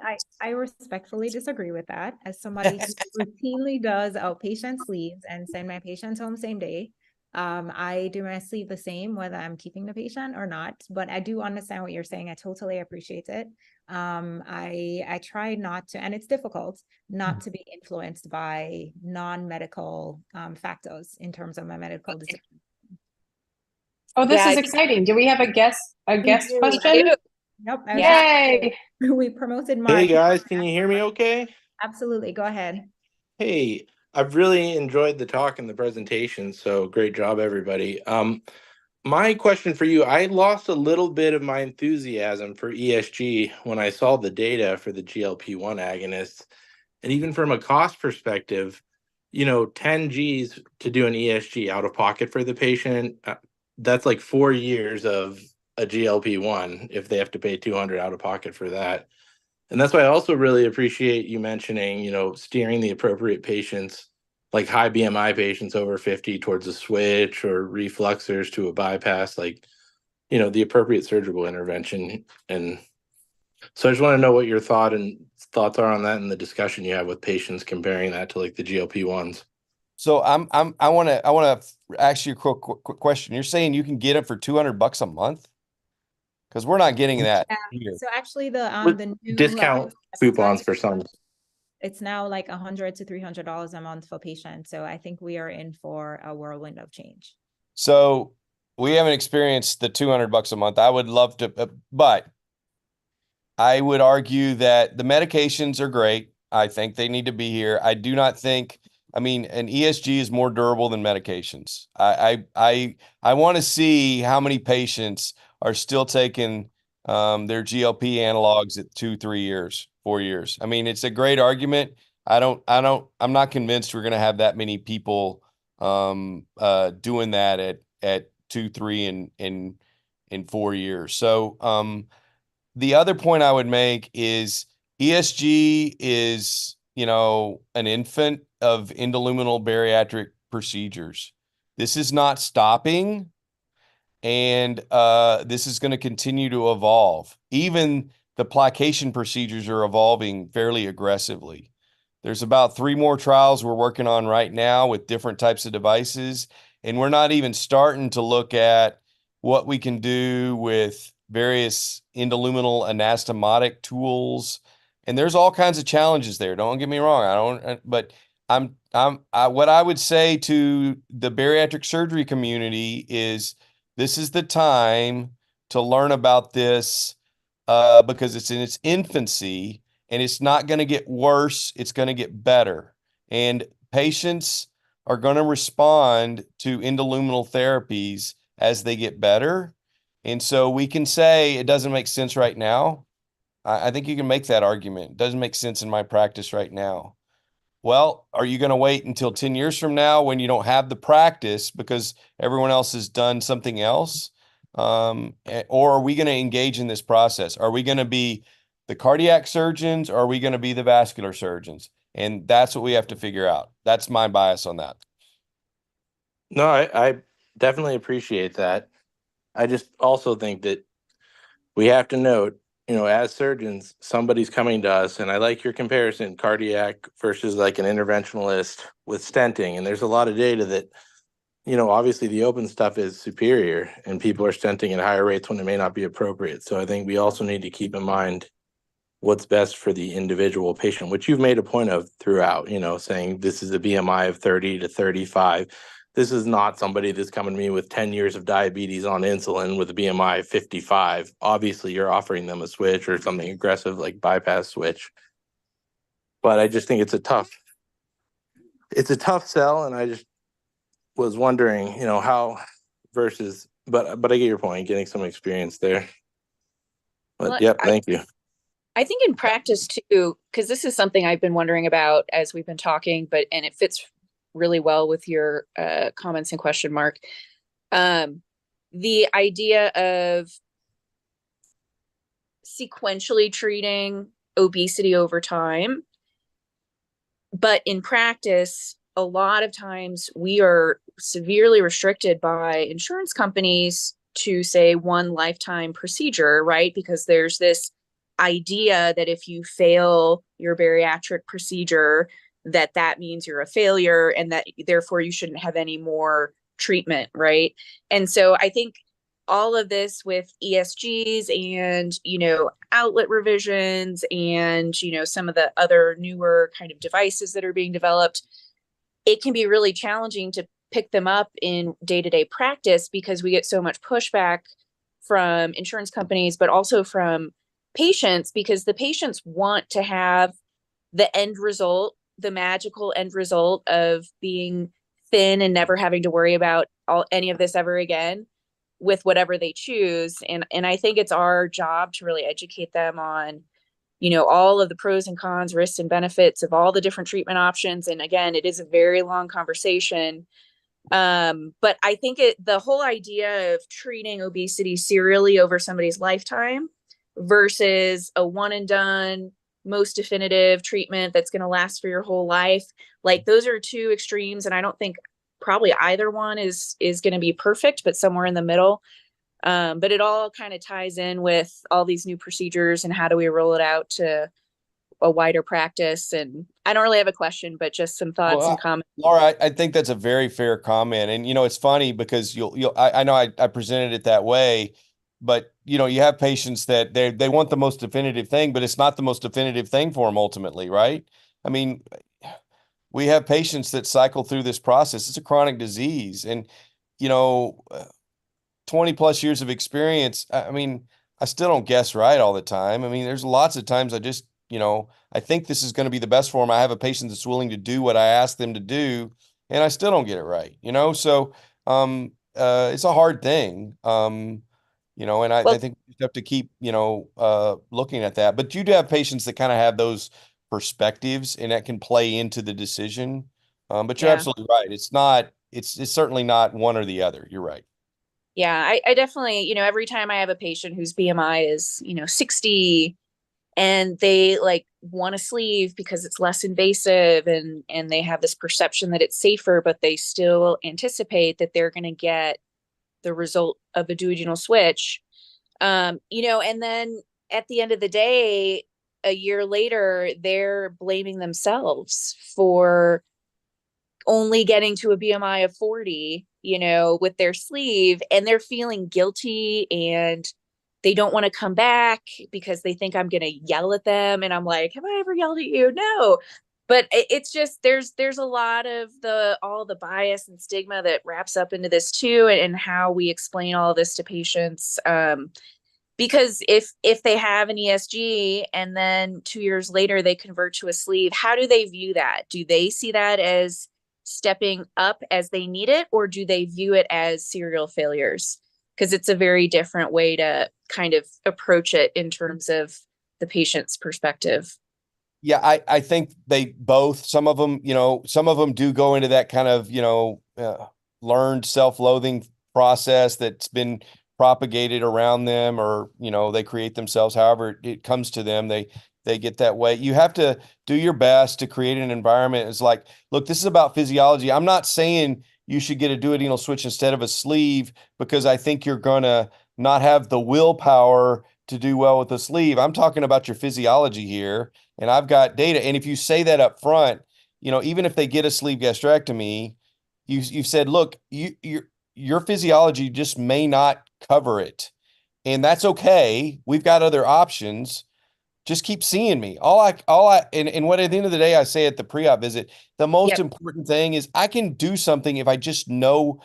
I respectfully disagree with that. As somebody who routinely does outpatient sleeves and send my patients home same day, I do my sleeve the same whether I'm keeping the patient or not. But I do understand what you're saying. I totally appreciate it. I try not to, and it's difficult not to be influenced by non-medical factors in terms of my medical decision. Oh, this Yeah, is exciting. Do we have a guest question? Nope. Yay. We promoted Mark. Hey guys, can you hear me okay? Absolutely. Go ahead. Hey, I've really enjoyed the talk and the presentation, so great job, everybody. My question for you, I lost a little bit of my enthusiasm for ESG when I saw the data for the GLP-1 agonists. And even from a cost perspective, you know, 10 Gs to do an ESG out of pocket for the patient, that's like 4 years of a GLP-1 if they have to pay 200 out of pocket for that. And that's why I also really appreciate you mentioning, you know, steering the appropriate patients, like high BMI patients over 50 towards a switch or refluxers to a bypass, like, you know, the appropriate surgical intervention. And so I just want to know what your thoughts are on that and the discussion you have with patients comparing that to like the GLP-1s. So I want to ask you a quick question. You're saying you can get it for $200 a month? Because we're not getting that here. So actually the new discount coupons for some. It's now like $100 to $300 a month for patients. So I think we are in for a whirlwind of change. So we haven't experienced the $200 a month. I would love to, but I would argue that the medications are great. I think they need to be here. I do not think, I mean, an ESG is more durable than medications. I want to see how many patients are still taking their GLP analogs at 2, 3 years, 4 years. I mean, it's a great argument. I'm not convinced we're going to have that many people doing that at 2, 3, and 4 years. So the other point I would make is ESG is, you know, an infant of endoluminal bariatric procedures. This is not stopping. And this is going to continue to evolve. Even the plication procedures are evolving fairly aggressively. There's about 3 more trials we're working on right now with different types of devices. And we're not even starting to look at what we can do with various endoluminal anastomotic tools. And there's all kinds of challenges there. Don't get me wrong. But what I would say to the bariatric surgery community is, this is the time to learn about this because it's in its infancy and it's not going to get worse. It's going to get better. And patients are going to respond to endoluminal therapies as they get better. And so we can say it doesn't make sense right now. I think you can make that argument. It doesn't make sense in my practice right now. Well, are you going to wait until 10 years from now when you don't have the practice because everyone else has done something else? Or are we going to engage in this process? Are we going to be the cardiac surgeons or are we going to be the vascular surgeons? And that's what we have to figure out. That's my bias on that. No, I definitely appreciate that. I just also think that we have to note, you know, as surgeons, somebody's coming to us, and I like your comparison, cardiac versus like an interventionalist with stenting. And there's a lot of data that, you know, obviously the open stuff is superior and people are stenting at higher rates when it may not be appropriate. So I think we also need to keep in mind what's best for the individual patient, which you've made a point of throughout, saying this is a BMI of 30 to 35. This is not somebody that's coming to me with 10 years of diabetes on insulin with a BMI of 55. Obviously, you're offering them a switch or something aggressive like bypass switch. But I just think it's a tough sell, and I just was wondering, how versus, but I get your point, getting some experience there. But Well, yep, thank you. I think in practice too, because this is something I've been wondering about as we've been talking, and it fits really well with your comments and question mark. The idea of sequentially treating obesity over time. But in practice, a lot of times we are severely restricted by insurance companies to say one lifetime procedure, right? Because there's this idea that if you fail your bariatric procedure, that means you're a failure and that therefore you shouldn't have any more treatment, right? And so I think all of this with ESGs and, outlet revisions and, some of the other newer kind of devices that are being developed, it can be really challenging to pick them up in day-to-day practice because we get so much pushback from insurance companies, but also from patients, because the patients want to have the end result, the magical end result of being thin and never having to worry about any of this ever again with whatever they choose. And I think it's our job to really educate them on, all of the pros and cons, risks and benefits of all the different treatment options. And again, it is a very long conversation. But I think the whole idea of treating obesity serially over somebody's lifetime versus a one and done, most definitive treatment that's going to last for your whole life, like those are two extremes. And I don't think probably either one is going to be perfect, but somewhere in the middle. But it all kind of ties in with all these new procedures and how do we roll it out to a wider practice. And I don't really have a question, but just some thoughts and comments. Laura, I think that's a very fair comment. And, it's funny because I know I presented it that way, but, you have patients that they want the most definitive thing, but it's not the most definitive thing for them ultimately, right? I mean, we have patients that cycle through this process. It's a chronic disease. And, 20 plus years of experience. I mean, I still don't guess right all the time. I mean, there's lots of times I just, I think this is going to be the best for them. I have a patient that's willing to do what I ask them to do, and I still don't get it right, So, it's a hard thing. And I think you have to keep, looking at that. But you do have patients that kind of have those perspectives, and that can play into the decision. But you're absolutely right. It's certainly not one or the other. You're right. Yeah, I definitely, every time I have a patient whose BMI is, 60 and they want a sleeve because it's less invasive and they have this perception that it's safer, but they still anticipate that they're going to get the result of a duodenal switch. And then at the end of the day, a year later, they're blaming themselves for only getting to a BMI of 40, with their sleeve, and they're feeling guilty and they don't want to come back because they think I'm going to yell at them. And I'm like, have I ever yelled at you? No. But it's just, there's a lot of all the bias and stigma that wraps up into this too, and how we explain all of this to patients. Because if they have an ESG and then 2 years later they convert to a sleeve, how do they view that? Do they see that as stepping up as they need it, or do they view it as serial failures? Because it's a very different way to kind of approach it in terms of the patient's perspective. Yeah, I think they both, some of them do go into that kind of, learned self-loathing process that's been propagated around them, or, they create themselves, however it comes to them, they get that way. You have to do your best to create an environment. It's like, look, this is about physiology. I'm not saying you should get a duodenal switch instead of a sleeve because I think you're going to not have the willpower to do well with the sleeve. I'm talking about your physiology here, and I've got data. And if you say that up front, even if they get a sleeve gastrectomy, you've said, look, your physiology just may not cover it. And that's okay. We've got other options. just keep seeing me. And what at the end of the day, I say at the pre-op visit, the most important thing is I can do something if I just know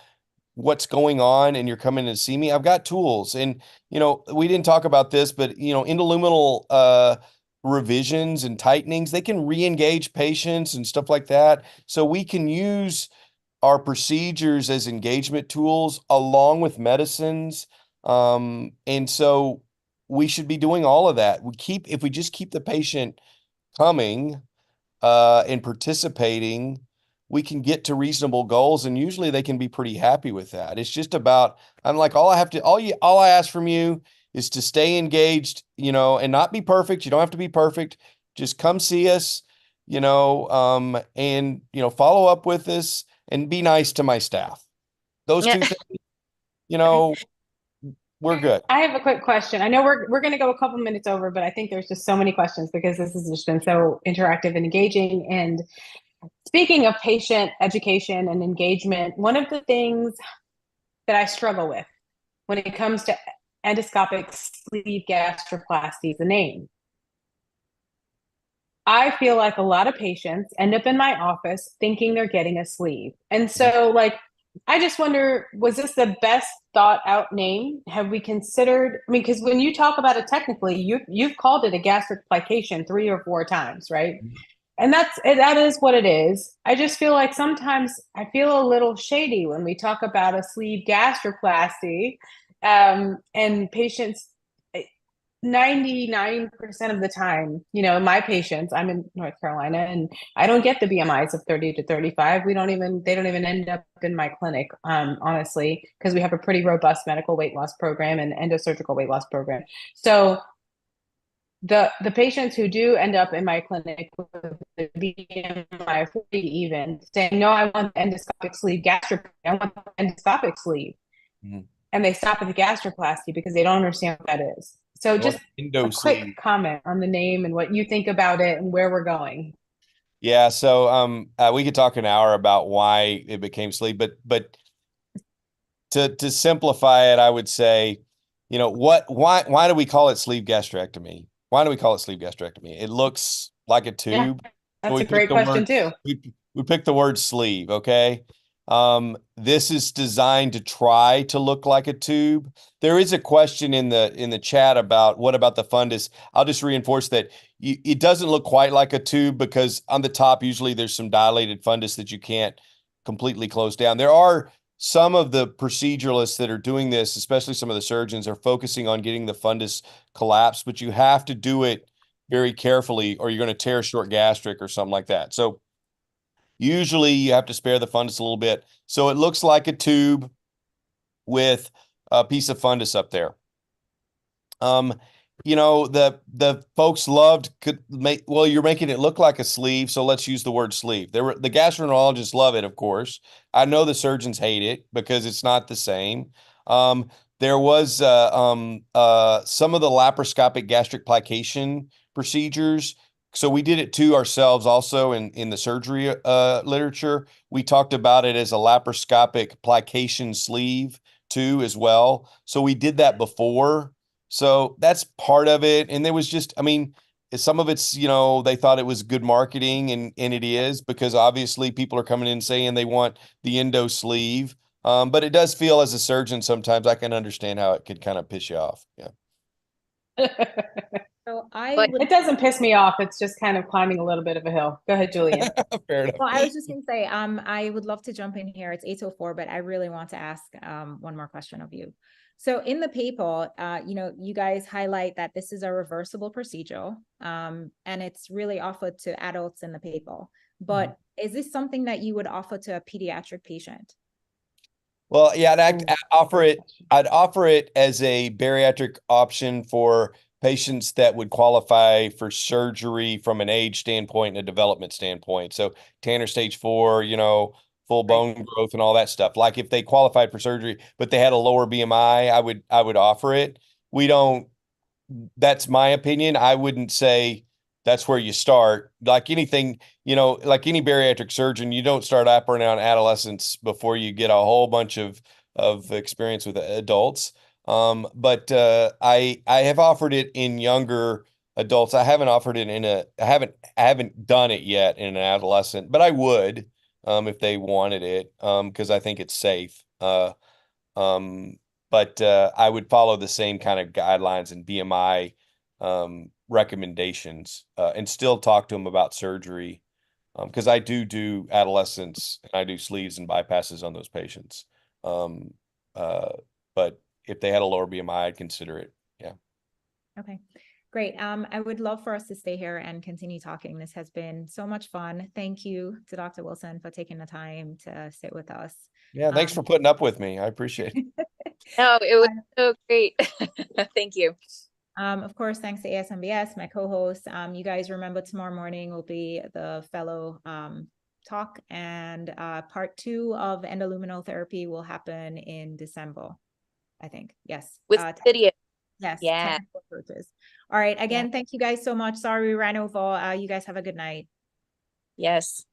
what's going on and you're coming to see me. I've got tools. And, we didn't talk about this, but, endoluminal revisions and tightenings, they can re-engage patients and stuff like that. So we can use our procedures as engagement tools along with medicines. And so we should be doing all of that. If we just keep the patient coming and participating, we can get to reasonable goals, and usually they can be pretty happy with that. It's just about, I'm like, all I ask from you is to stay engaged, and not be perfect. You don't have to be perfect. Just come see us, and follow up with us and be nice to my staff. Those two things, we're good. I have a quick question. I know we're going to go a couple minutes over, but I think there's just so many questions because this has just been so interactive and engaging. And speaking of patient education and engagement, one of the things that I struggle with when it comes to endoscopic sleeve gastroplasty is the name. I feel like a lot of patients end up in my office thinking they're getting a sleeve. And so, I just wonder, was this the best thought out name? Have we considered, because when you talk about it technically, you've called it a gastric plication 3 or 4 times, right? And that is what it is. I just feel like sometimes I feel a little shady when we talk about a sleeve gastroplasty, and patients, 99% of the time, my patients, I'm in North Carolina, and I don't get the BMIs of 30 to 35. They don't even end up in my clinic, honestly, because we have a pretty robust medical weight loss program and endosurgical weight loss program. So the patients who do end up in my clinic with the BMI of 40 even saying, no, I want the endoscopic sleeve I want the endoscopic sleeve. And they stop at the gastroplasty because they don't understand what that is. So just a quick comment on the name and what you think about it and where we're going. Yeah, so we could talk an hour about why it became sleeve, but to simplify it, I would say, why do we call it sleeve gastrectomy? Why do we call it sleeve gastrectomy? It looks like a tube. Yeah, that's a great question too. We picked the word sleeve, okay? This is designed to try to look like a tube. There is a question in the chat about what about the fundus. I'll just reinforce that it doesn't look quite like a tube because on the top, usually there's some dilated fundus that you can't completely close down. There are some of the proceduralists that are doing this, especially some of the surgeons, are focusing on getting the fundus collapsed, but you have to do it very carefully or you're going to tear a short gastric or something like that. So usually you have to spare the fundus a little bit. So it looks like a tube with a piece of fundus up there. The folks you're making it look like a sleeve, so let's use the word sleeve. The gastroenterologists love it, of course. I know the surgeons hate it because it's not the same. There was some of the laparoscopic gastric plication procedures. So we did it too ourselves also in the surgery literature. We talked about it as a laparoscopic plication sleeve too as well. So we did that before. So that's part of it. And there was just, some of it's, they thought it was good marketing and it is because obviously people are coming in saying they want the endo sleeve. But it does feel as a surgeon, sometimes I can understand how it could kind of piss you off. Yeah. So it doesn't piss me off. It's just kind of climbing a little bit of a hill. Go ahead, Julian. Fair enough. Well, I was just going to say, I would love to jump in here. It's 8:04, but I really want to ask one more question of you. So in the paper, you guys highlight that this is a reversible procedure, and it's really offered to adults in the paper. But is this something that you would offer to a pediatric patient? Well, yeah, I'd offer it as a bariatric option for patients that would qualify for surgery from an age standpoint and a development standpoint. So Tanner stage 4, full bone growth and all that stuff. Like if they qualified for surgery, but they had a lower BMI, I would offer it. That's my opinion. I wouldn't say that's where you start. Like anything, like any bariatric surgeon, you don't start operating on adolescents before you get a whole bunch of experience with adults. But I have offered it in younger adults. I haven't offered it I haven't done it yet in an adolescent, but I would, if they wanted it, because I think it's safe. But I would follow the same kind of guidelines and BMI recommendations, and still talk to them about surgery, because I do adolescents, and I do sleeves and bypasses on those patients. But if they had a lower BMI, I'd consider it. Yeah. Okay, great. I would love for us to stay here and continue talking. This has been so much fun. Thank you to Dr. Wilson for taking the time to sit with us. Yeah, thanks for putting up with me. I appreciate it. No, it was so great. Thank you. Of course, thanks to FASMBS, my co-host. You guys remember tomorrow morning will be the fellow talk, and part 2 of endoluminal therapy will happen in December, I think. Yes. With video. Yes. Yeah. Technical approaches. All right. Again, thank you guys so much. Sorry we ran over. You guys have a good night. Yes.